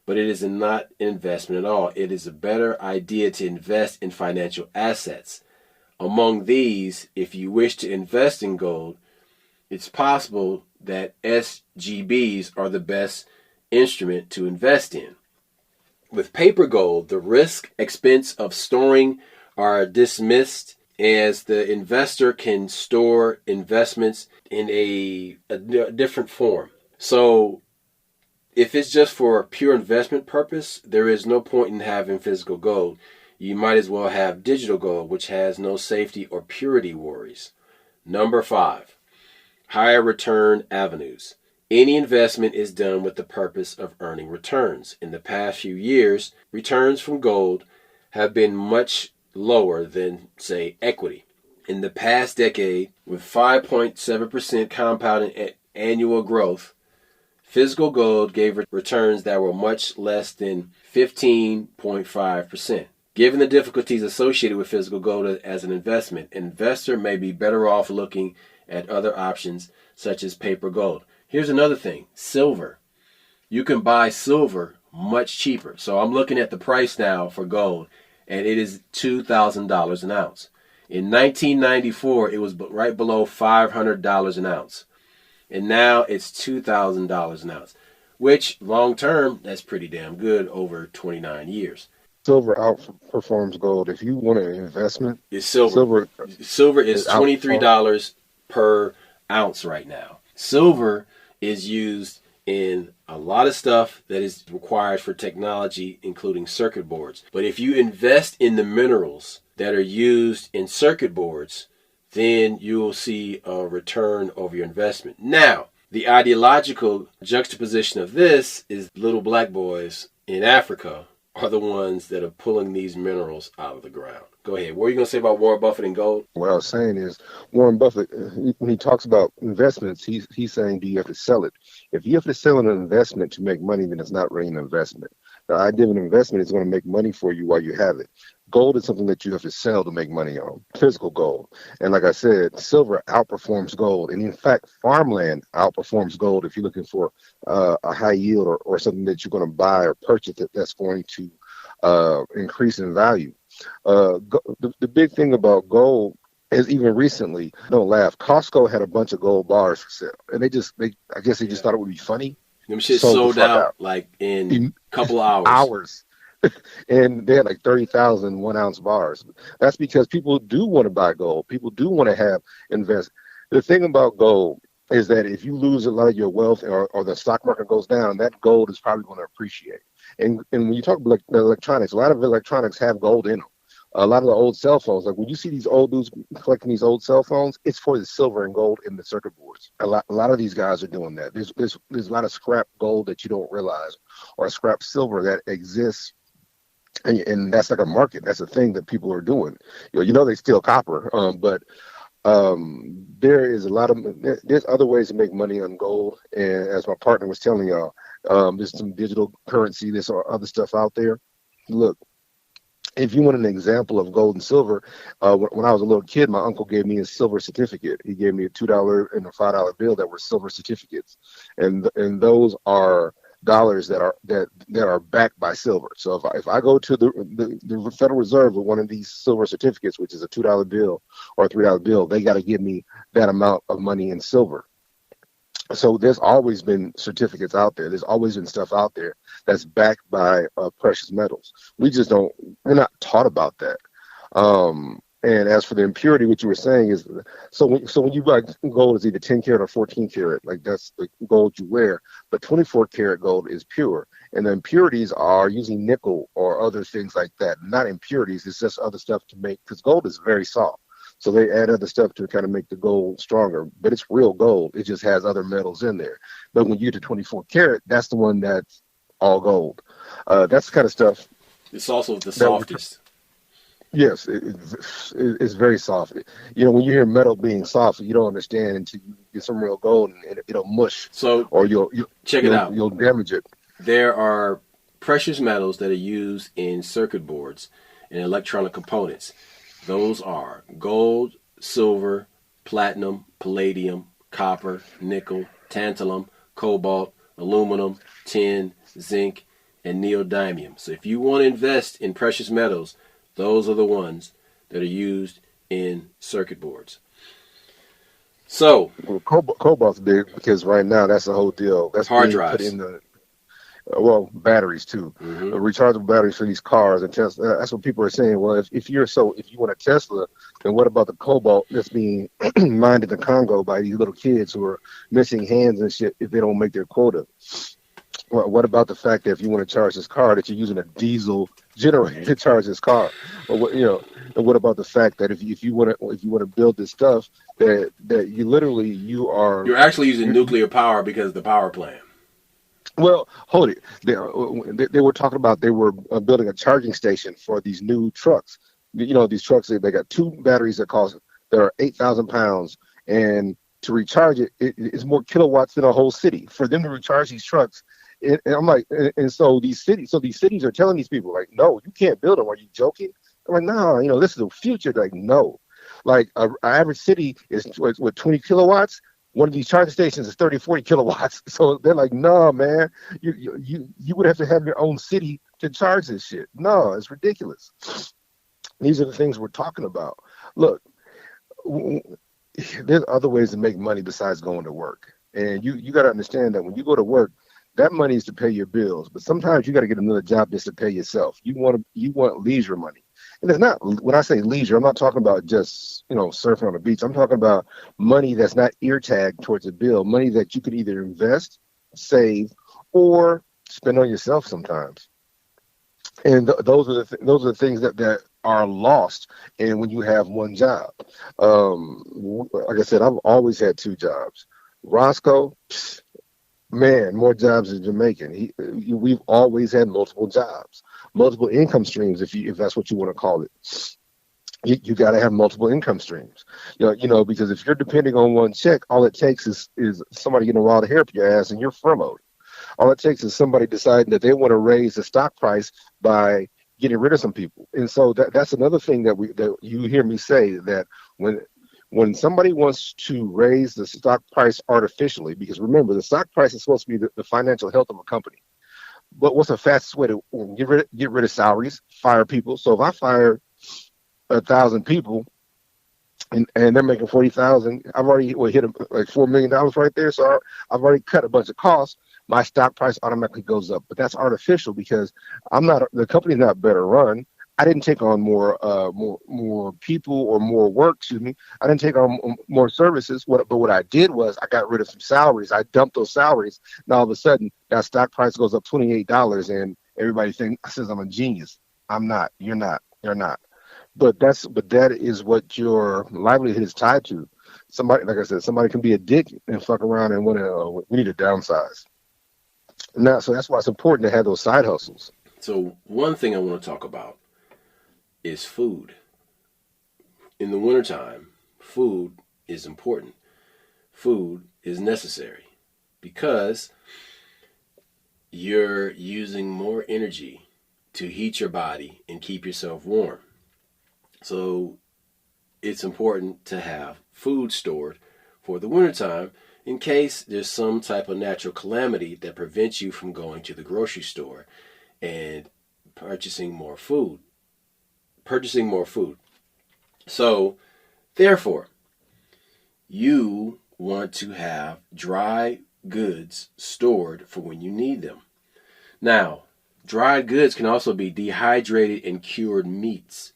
but it is not an investment at all. It is a better idea to invest in financial assets. Among these, if you wish to invest in gold, it's possible that SGBs are the best instrument to invest in. With paper gold, the risk, expense of storing are dismissed, as the investor can store investments in a different form. So if it's just for a pure investment purpose, there is no point in having physical gold. You might as well have digital gold, which has no safety or purity worries. Number five, higher return avenues. Any investment is done with the purpose of earning returns. In the past few years, returns from gold have been much lower than, say, equity. In the past decade, with 5.7% compounded annual growth, physical gold gave returns that were much less than 15.5%. Given the difficulties associated with physical gold as an investment, an investor may be better off looking at other options such as paper gold. Here's another thing, silver. You can buy silver much cheaper. So I'm looking at the price now for gold, and it is $2,000 an ounce. In 1994, it was right below $500 an ounce. And now it's $2,000 an ounce, which long term, that's pretty damn good over 29 years. Silver outperforms gold. If you want an investment, It's silver. Silver is $23 per ounce right now. Silver is used in a lot of stuff that is required for technology, including circuit boards. But if you invest in the minerals that are used in circuit boards, then you will see a return over your investment. Now, the ideological juxtaposition of this is little black boys in Africa are the ones that are pulling these minerals out of the ground. Go ahead. What are you going to say about Warren Buffett and gold? What I was saying is Warren Buffett, when he talks about investments, he's saying, do you have to sell it? If you have to sell an investment to make money, then it's not really an investment. The idea of an investment is going to make money for you while you have it. Gold is something that you have to sell to make money on, physical gold. And like I said, silver outperforms gold. And in fact, farmland outperforms gold if you're looking for a high yield or something that you're going to buy or purchase that's going to increase in value. The big thing about gold is even recently, don't laugh, Costco had a bunch of gold bars for sale. And I guess they just thought it would be funny. Them shit sold out like in a couple of hours. And they had like 30,000 1-ounce bars. That's because people do want to buy gold. People do want to invest. The thing about gold is that if you lose a lot of your wealth or the stock market goes down, that gold is probably going to appreciate. And when you talk about electronics, a lot of electronics have gold in them. A lot of the old cell phones, like when you see these old dudes collecting these old cell phones, it's for the silver and gold in the circuit boards. A lot of these guys are doing that. There's a lot of scrap gold that you don't realize, or scrap silver that exists. And that's like a market. That's a thing that people are doing. They steal copper, but there is there's other ways to make money on gold. And as my partner was telling y'all, there's some digital currency, there's other stuff out there. Look, if you want an example of gold and silver, when I was a little kid, my uncle gave me a silver certificate. He gave me a $2 and a $5 bill that were silver certificates, and those are dollars that are backed by silver. So if I go to the Federal Reserve with one of these silver certificates, which is a $2 bill or a $3 bill, they got to give me that amount of money in silver. So there's always been certificates out there. There's always been stuff out there that's backed by precious metals. We're not taught about that. And as for the impurity, what you were saying is, so when you buy gold, is either 10 karat or 14 karat, like that's the gold you wear. But 24 karat gold is pure, and the impurities are using nickel or other things like that. Not impurities; it's just other stuff to make, because gold is very soft. So they add other stuff to kind of make the gold stronger. But it's real gold. It just has other metals in there. But when you get to 24 karat, that's the one that's all gold. That's the kind of stuff. It's also the softest. Yes, it's very soft. When you hear metal being soft, you don't understand until you get some real gold and it'll mush. So, or you'll check it out. You'll damage it. There are precious metals that are used in circuit boards and electronic components. Those are gold, silver, platinum, palladium, copper, nickel, tantalum, cobalt, aluminum, tin, zinc, and neodymium. So if you want to invest in precious metals, those are the ones that are used in circuit boards. So, cobalt's big because right now that's the whole deal. That's hard drives. Put in the batteries too. Mm-hmm. Rechargeable batteries for these cars and Tesla. That's what people are saying. Well, if you want a Tesla, then what about the cobalt that's being mined in the Congo by these little kids who are missing hands and shit if they don't make their quota? Well, what about the fact that if you want to charge this car, that you're using a diesel generator to charge this car? Or and what about the fact that if you want to build this stuff that you're actually using nuclear power because of the power plant? Well, hold it. They were talking about they were building a charging station for these new trucks. These trucks, they got two batteries that are 8,000 pounds, and to recharge it's more kilowatts than a whole city. For them to recharge these trucks. And I'm like, and so these cities are telling these people, like, no, you can't build them. Are you joking? I'm like, no, this is the future. Like, no, like an average city is with 20 kilowatts. One of these charging stations is 30, 40 kilowatts. So they're like, no, man, you would have to have your own city to charge this shit. No, it's ridiculous. These are the things we're talking about. Look, there's other ways to make money besides going to work. And you got to understand that when you go to work, that money is to pay your bills, but sometimes you got to get another job just to pay yourself. You want leisure money, and it's not. When I say leisure, I'm not talking about just surfing on the beach. I'm talking about money that's not ear tagged towards a bill. Money that you could either invest, save, or spend on yourself sometimes. And those are the things that are lost. And when you have one job, like I said, I've always had two jobs. Roscoe. Man, more jobs than Jamaican. We've always had multiple jobs, multiple income streams, if that's what you want to call it. You got to have multiple income streams. Because if you're depending on one check, all it takes is somebody getting a wild hair up your ass, and you're furloughed. All it takes is somebody deciding that they want to raise the stock price by getting rid of some people. And so that's another thing that you hear me say, that when somebody wants to raise the stock price artificially, because remember, the stock price is supposed to be the financial health of a company. But what's the fastest way to get rid of salaries? Fire people. So if I fire 1,000 people and they're making 40,000, I've already hit like $4 million right there. So I've already cut a bunch of costs. My stock price automatically goes up. But that's artificial, because the company's not better run. I didn't take on more people or more work. Excuse me. I didn't take on more services. But what I did was I got rid of some salaries. I dumped those salaries. Now all of a sudden that stock price goes up $28, and everybody says I'm a genius. I'm not. You're not. You're not. But that is what your livelihood is tied to. Somebody, like I said, somebody can be a dick and fuck around and we need to downsize. Now, so that's why it's important to have those side hustles. So one thing I want to talk about is food. In the wintertime, food is important. Food is necessary because you're using more energy to heat your body and keep yourself warm. So it's important to have food stored for the wintertime in case there's some type of natural calamity that prevents you from going to the grocery store and purchasing more food. So, therefore, you want to have dry goods stored for when you need them. Now, dried goods can also be dehydrated and cured meats.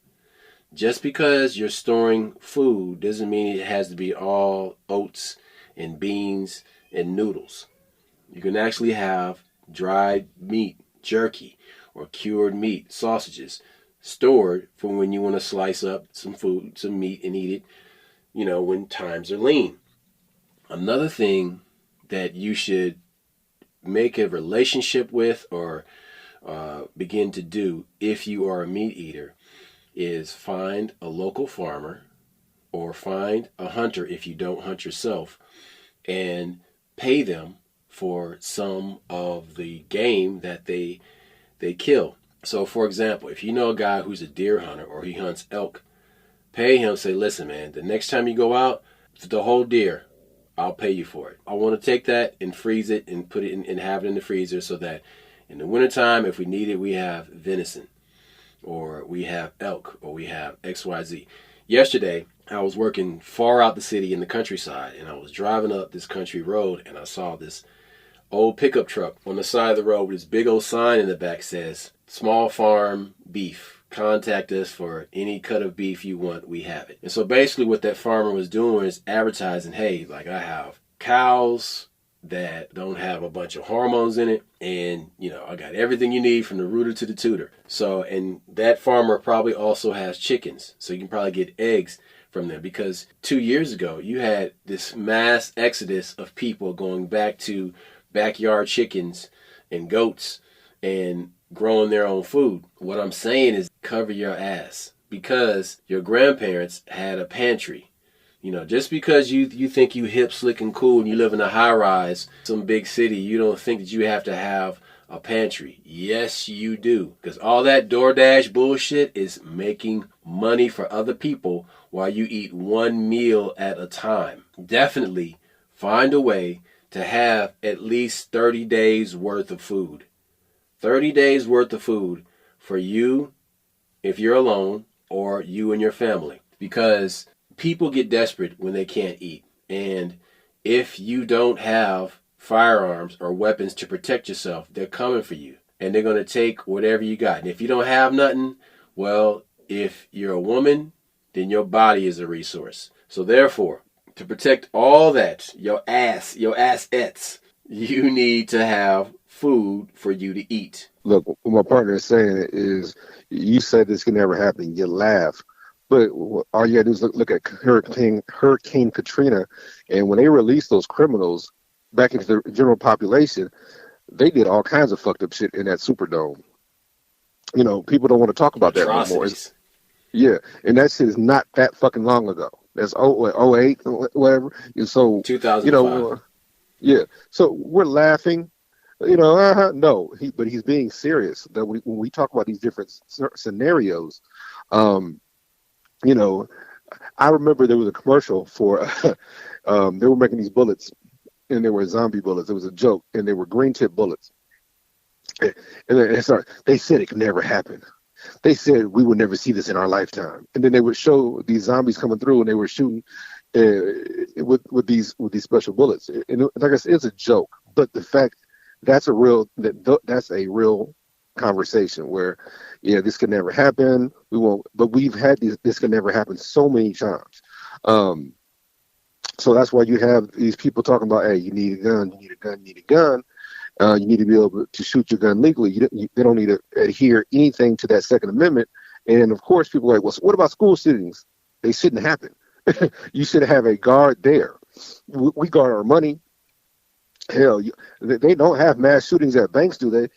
Just because you're storing food doesn't mean it has to be all oats and beans and noodles. You can actually have dried meat, jerky, or cured meat, sausages, stored for when you want to slice up some food, some meat, and eat it, when times are lean. Another thing that you should make a relationship with or begin to do if you are a meat eater is find a local farmer or find a hunter if you don't hunt yourself and pay them for some of the game that they kill. So for example, if you know a guy who's a deer hunter or he hunts elk, pay him, say, listen man, the next time you go out, the whole deer, I'll pay you for it. I want to take that and freeze it and put it in and have it in the freezer so that in the wintertime, if we need it, we have venison, or we have elk, or we have XYZ. Yesterday, I was working far out the city in the countryside, and I was driving up this country road, and I saw this old pickup truck on the side of the road with this big old sign in the back says, small farm beef. Contact us for any cut of beef you want, we have it. And so basically what that farmer was doing is advertising, hey, like I have cows that don't have a bunch of hormones in it, and I got everything you need from the rooter to the tutor. So, and that farmer probably also has chickens, so you can probably get eggs from them, because 2 years ago you had this mass exodus of people going back to backyard chickens and goats and growing their own food. What I'm saying is cover your ass, because your grandparents had a pantry. Just because you think you hip, slick, and cool and you live in a high-rise, some big city, you don't think that you have to have a pantry. Yes, you do. Because all that DoorDash bullshit is making money for other people while you eat one meal at a time. Definitely find a way to have at least 30 days worth of food. 30 days worth of food for you if you're alone, or you and your family. Because people get desperate when they can't eat. And if you don't have firearms or weapons to protect yourself, they're coming for you. And they're going to take whatever you got. And if you don't have nothing, well, if you're a woman, then your body is a resource. So therefore, to protect all that, your assets, you need to have food for you to eat. Look, what my partner is saying is, you said this can never happen. You laugh. But all you got to do is look at Hurricane Katrina. And when they released those criminals, back into the general population, they did all kinds of fucked up shit in that Superdome. People don't want to talk about that no more. Atrocities. Yeah, and that shit is not that fucking long ago. That's 08, whatever. And so, you 2005. know, yeah. So we're laughing, no, but he's being serious. That when we talk about these different scenarios, um, you know, I remember there was a commercial for, they were making these bullets, and they were zombie bullets. It was a joke, and they were green tip bullets. And they said it could never happen. They said we would never see this in our lifetime. And then they would show these zombies coming through, and they were shooting with these special bullets. And like I said, it's a joke, but the fact that's a real conversation where, yeah, this could never happen. We won't, but we've had this could never happen so many times. So that's why you have these people talking about, hey, you need a gun, you need a gun, you need a gun. You need to be able to shoot your gun legally. They don't need to adhere anything to that Second Amendment. And of course, people are like, well, so what about school shootings? They shouldn't happen. You should have a guard there. We guard our money. Hell, they don't have mass shootings at banks, do they?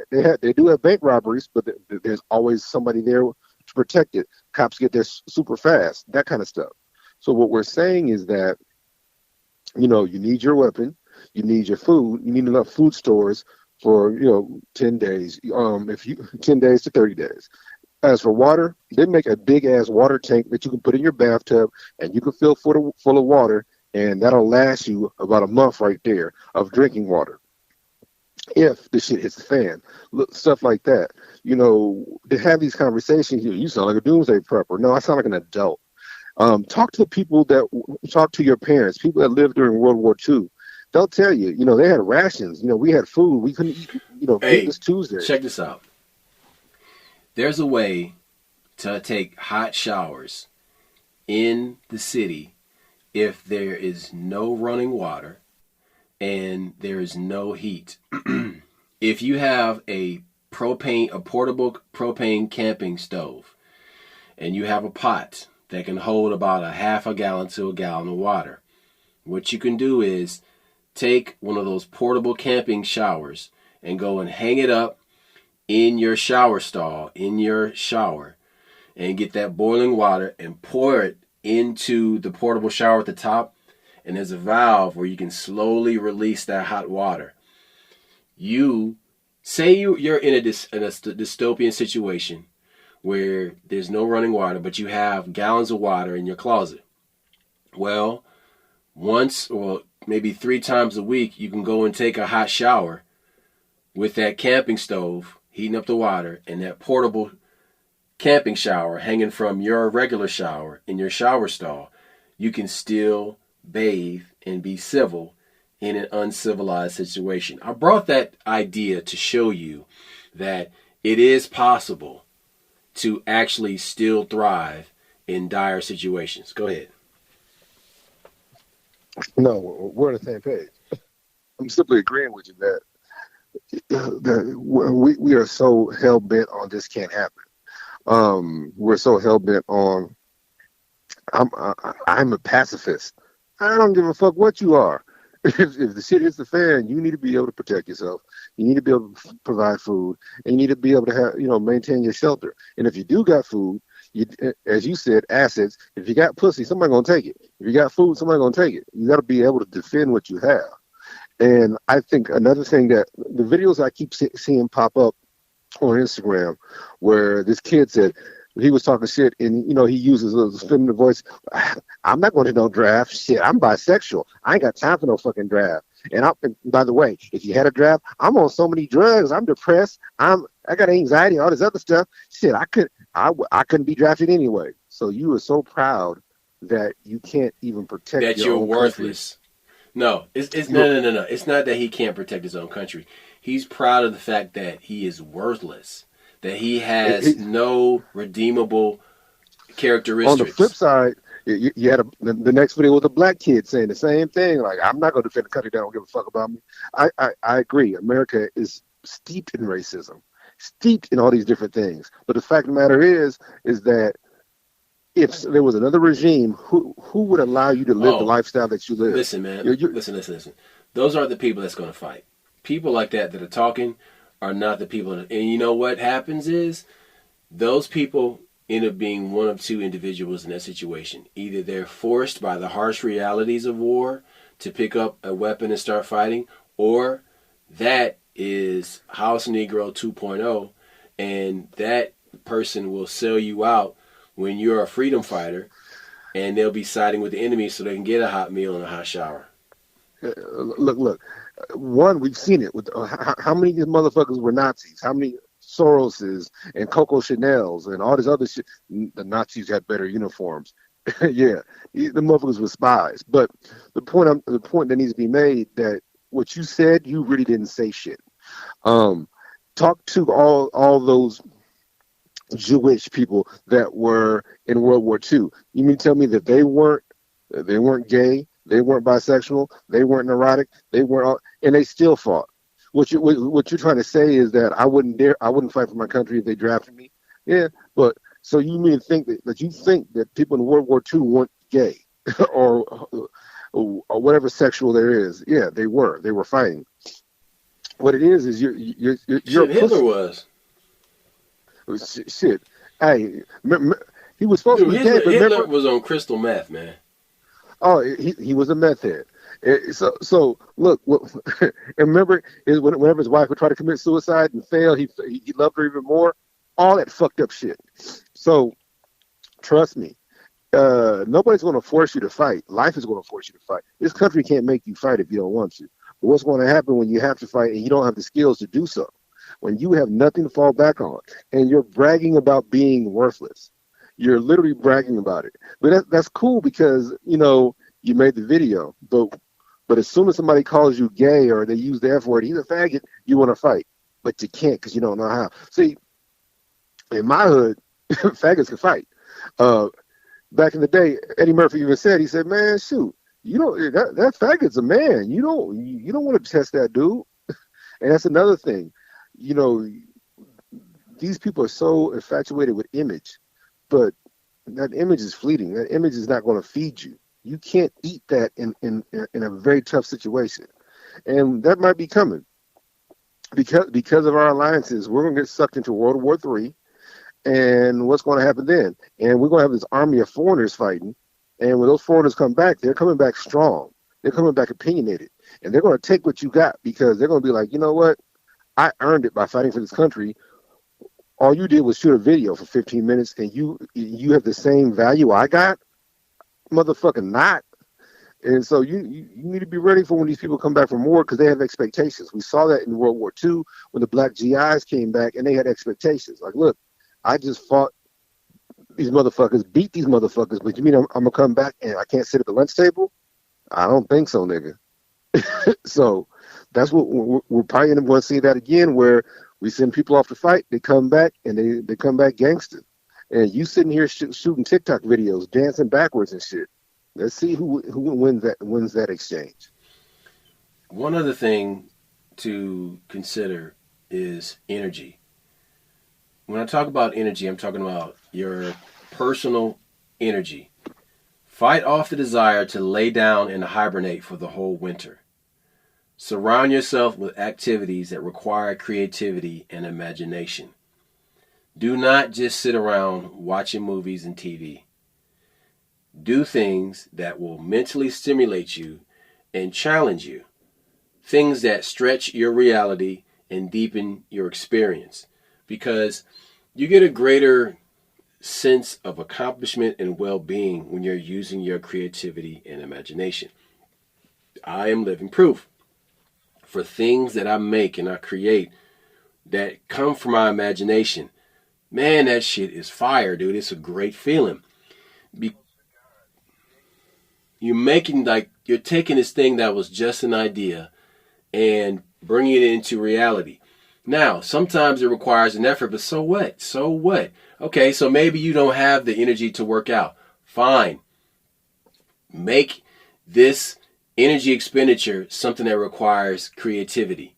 They do have bank robberies, but there's always somebody there to protect it. Cops get there super fast, that kind of stuff. So what we're saying is that, you need your weapon. You need your food. You need enough food stores for 10 days. 10 days to 30 days. As for water, they make a big ass water tank that you can put in your bathtub, and you can fill full of water, and that'll last you about a month right there of drinking water. If the shit hits the fan, stuff like that. To have these conversations, you sound like a doomsday prepper. No, I sound like an adult. Talk to your parents, people that lived during World War II. They'll tell you, they had rations. We had food. We couldn't eat, Hey, this Tuesday. check this out. There's a way to take hot showers in the city if there is no running water and there is no heat. If you have a portable propane camping stove, and you have a pot that can hold about a half a gallon to a gallon of water, what you can do is take one of those portable camping showers and go and hang it up in your shower stall, in your shower, and get that boiling water and pour it into the portable shower at the top. And there's a valve where you can slowly release that hot water. You say you're in a dystopian situation where there's no running water, but you have gallons of water in your closet. Well, once or maybe 3 times a week, you can go and take a hot shower with that camping stove, heating up the water, and that portable camping shower hanging from your regular shower in your shower stall. You can still bathe and be civil in an uncivilized situation. I brought that idea to show you that it is possible to actually still thrive in dire situations. Go ahead. No, we're on the same page. I'm simply agreeing with you that we are so hell bent on this can't happen. We're so hell bent on. I'm a pacifist. I don't give a fuck what you are. If the shit hits the fan, you need to be able to protect yourself. You need to be able to provide food, and you need to be able to have maintain your shelter. And if you do got food, as you said, assets. If you got pussy, somebody gonna take it. If you got food, somebody gonna take it. You got to be able to defend what you have. And I think another thing that the videos I keep seeing pop up on Instagram, where this kid said he was talking shit, and he uses a feminine voice. I'm not going to no draft. Shit, I'm bisexual. I ain't got time for no fucking draft. And by the way, if you had a draft, I'm on so many drugs. I'm depressed. I got anxiety, all this other stuff. Shit, I couldn't be drafted anyway. So you are so proud that you can't even protect that your you're own worthless. Country. No, it's no. It's not that he can't protect his own country. He's proud of the fact that he is worthless. That he has no redeemable characteristics. On the flip side, you had the next video with a black kid saying the same thing. Like, I'm not going to defend a country that don't give a fuck about me. I agree. America is steeped in racism, steeped in all these different things. But the fact of the matter is that if there was another regime, who would allow you to live the lifestyle that you live? Listen, man. Listen. Those aren't the people that's going to fight. People like that are talking are not the people. And you know what happens is those people end up being one of two individuals in that situation. Either they're forced by the harsh realities of war to pick up a weapon and start fighting, or that is House Negro 2.0, and that person will sell you out when you're a freedom fighter, and they'll be siding with the enemy so they can get a hot meal and a hot shower. Look. One, we've seen it with how many of these motherfuckers were Nazis? How many Soroses and Coco Chanels and all this other shit? The Nazis had better uniforms. Yeah, the motherfuckers were spies. But the point that needs to be made that what you said, you really didn't say shit. Talk to all those Jewish people that were in World War II. You mean tell me that they weren't gay? They weren't bisexual. They weren't neurotic. They weren't, and they still fought. What you're trying to say is that I wouldn't fight for my country if they drafted me. Yeah, but so you mean think that you think that people in World War II weren't gay or whatever sexual there is? Yeah, they were. They were fighting. What it is you're Hitler was. Shit. Hey, he was supposed to be gay, but Hitler was on crystal meth, man. Oh, he was a meth head. So look, and remember whenever his wife would try to commit suicide and fail, he loved her even more. All that fucked up shit. So trust me, nobody's going to force you to fight. Life is going to force you to fight. This country can't make you fight if you don't want to. But what's going to happen when you have to fight and you don't have the skills to do so? When you have nothing to fall back on and you're bragging about being worthless. You're literally bragging about it. But that's cool because, you made the video. But as soon as somebody calls you gay or they use the F word, he's a faggot, you want to fight. But you can't because you don't know how. See, in my hood, faggots can fight. Back in the day, Eddie Murphy even said, he said, man, shoot, that faggot's a man. You don't want to test that dude. And that's another thing. These people are so infatuated with image. But that image is fleeting. That image is not going to feed you. You can't eat that in a very tough situation. And that might be coming. Because of our alliances, we're going to get sucked into World War III. And what's going to happen then? And we're going to have this army of foreigners fighting. And when those foreigners come back, they're coming back strong. They're coming back opinionated. And they're going to take what you got because they're going to be like, you know what? I earned it by fighting for this country. All you did was shoot a video for 15 minutes and you have the same value I got? Motherfucking not. And so you need to be ready for when these people come back from war because they have expectations. We saw that in World War II when the black GIs came back and they had expectations. Like, look, I just fought these motherfuckers, beat these motherfuckers, but you mean I'm going to come back and I can't sit at the lunch table? I don't think so, nigga. So that's what we're probably going to see that again where we send people off to fight, they come back, and they come back gangster. And you sitting here shooting TikTok videos, dancing backwards and shit. Let's see who wins that exchange. One other thing to consider is energy. When I talk about energy, I'm talking about your personal energy. Fight off the desire to lay down and hibernate for the whole winter. Surround yourself with activities that require creativity and imagination. Do not just sit around watching movies and TV. Do things that will mentally stimulate you and challenge you. Things that stretch your reality and deepen your experience. Because you get a greater sense of accomplishment and well-being when you're using your creativity and imagination. I am living proof. For things that I make and I create that come from my imagination, man, that shit is fire, dude. It's a great feeling. You're taking this thing that was just an idea and bringing it into reality. Now, sometimes it requires an effort, but so what? So what? Okay, so maybe you don't have the energy to work out. Fine. Make this energy expenditure something that requires creativity.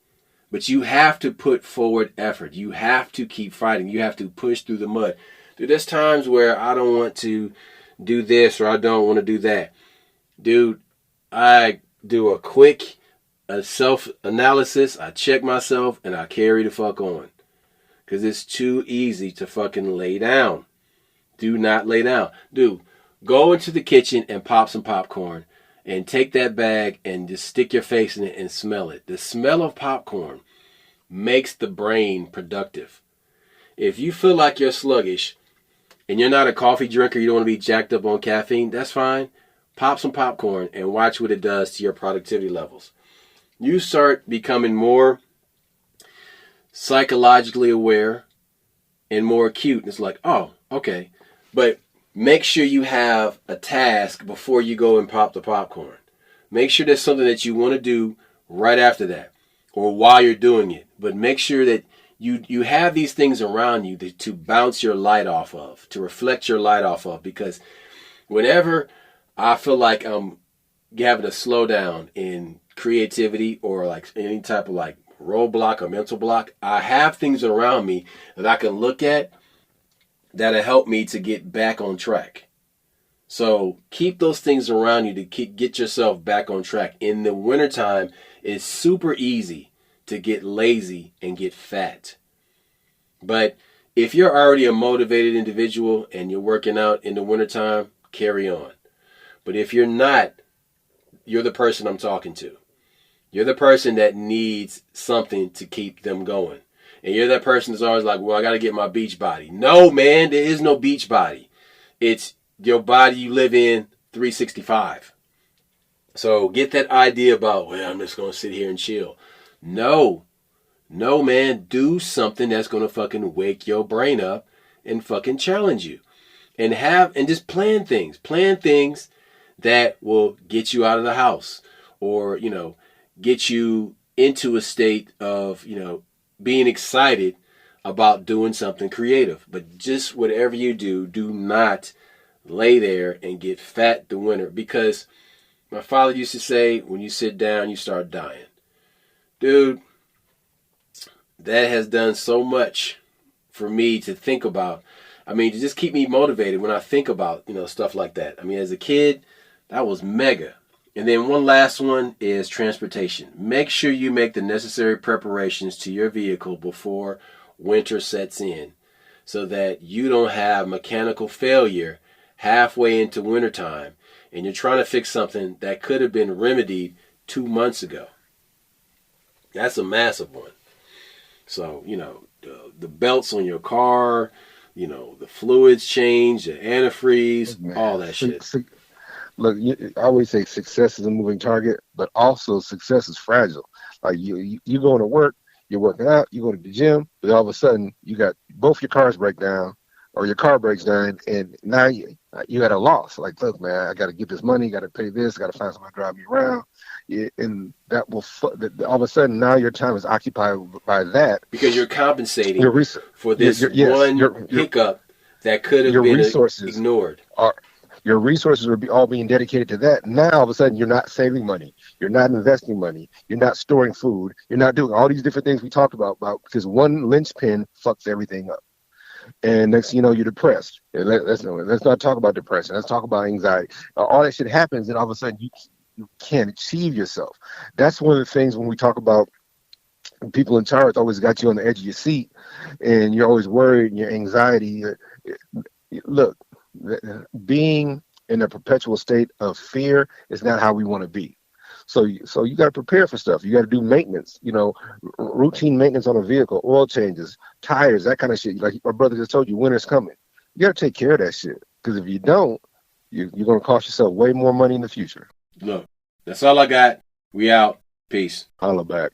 But you have to put forward effort. You have to keep fighting. You have to push through the mud. Dude, there's times where I don't want to do this or I don't want to do that. Dude, I do a quick a self-analysis. I check myself and I carry the fuck on. Because it's too easy to fucking lay down. Do not lay down. Dude, go into the kitchen and pop some popcorn and take that bag and just stick your face in it and smell it. The smell of popcorn makes the brain productive. If you feel like you're sluggish and you're not a coffee drinker, you don't want to be jacked up on caffeine, that's fine. Pop some popcorn and watch what it does to your productivity levels. You start becoming more psychologically aware and more acute. It's like, oh, okay. But make sure you have a task before you go and pop the popcorn. Make sure there's something that you want to do right after that or while you're doing it. But make sure that you have these things around you to bounce your light off of, to reflect your light off of. Because whenever I feel like I'm having a slowdown in creativity or like any type of like roadblock or mental block, I have things around me that I can look at that'll help me to get back on track. So keep those things around you to get yourself back on track. In the wintertime, it's super easy to get lazy and get fat. But if you're already a motivated individual and you're working out in the wintertime, carry on. But if you're not, you're the person I'm talking to. You're the person that needs something to keep them going. And you're that person that's always like, well, I got to get my beach body. No, man, there is no beach body. It's your body you live in 365. So get that idea about, well, I'm just going to sit here and chill. No, man, do something that's going to fucking wake your brain up and fucking challenge you. And just plan things. Plan things that will get you out of the house or, get you into a state of, being excited about doing something creative. But just whatever you do, do not lay there and get fat the winter. Because my father used to say, when you sit down, you start dying. Dude, that has done so much for me to think about. I mean, to just keep me motivated when I think about, stuff like that. I mean, as a kid, that was mega. And then one last one is transportation. Make sure you make the necessary preparations to your vehicle before winter sets in so that you don't have mechanical failure halfway into wintertime and you're trying to fix something that could have been remedied 2 months ago. That's a massive one. So, the belts on your car, the fluids change, the antifreeze, all that shit. Look, I always say success is a moving target, but also success is fragile. Like you going to work, you're working out, you go to the gym, but all of a sudden you got both your cars break down or your car breaks down, and now you got a loss. Like, look, man, I got to get this money, got to pay this, got to find somebody to drive me around. And that will all of a sudden now your time is occupied by that because you're compensating for this one hiccup that could have been ignored. Your resources are all being dedicated to that. Now, all of a sudden, you're not saving money. You're not investing money. You're not storing food. You're not doing all these different things we talked about because one linchpin fucks everything up. And next thing you know, you're depressed. And let's not talk about depression. Let's talk about anxiety. All that shit happens, and all of a sudden, you can't achieve yourself. That's one of the things when we talk about people in charge always got you on the edge of your seat, and you're always worried and your anxiety. Look. Being in a perpetual state of fear is not how we want to be. So you got to prepare for stuff. You got to do maintenance, routine maintenance on a vehicle, oil changes, tires, that kind of shit. Like my brother just told you, winter's coming. You got to take care of that shit because if you don't, you're going to cost yourself way more money in the future. Look, that's all I got. We out. Peace. Holla back.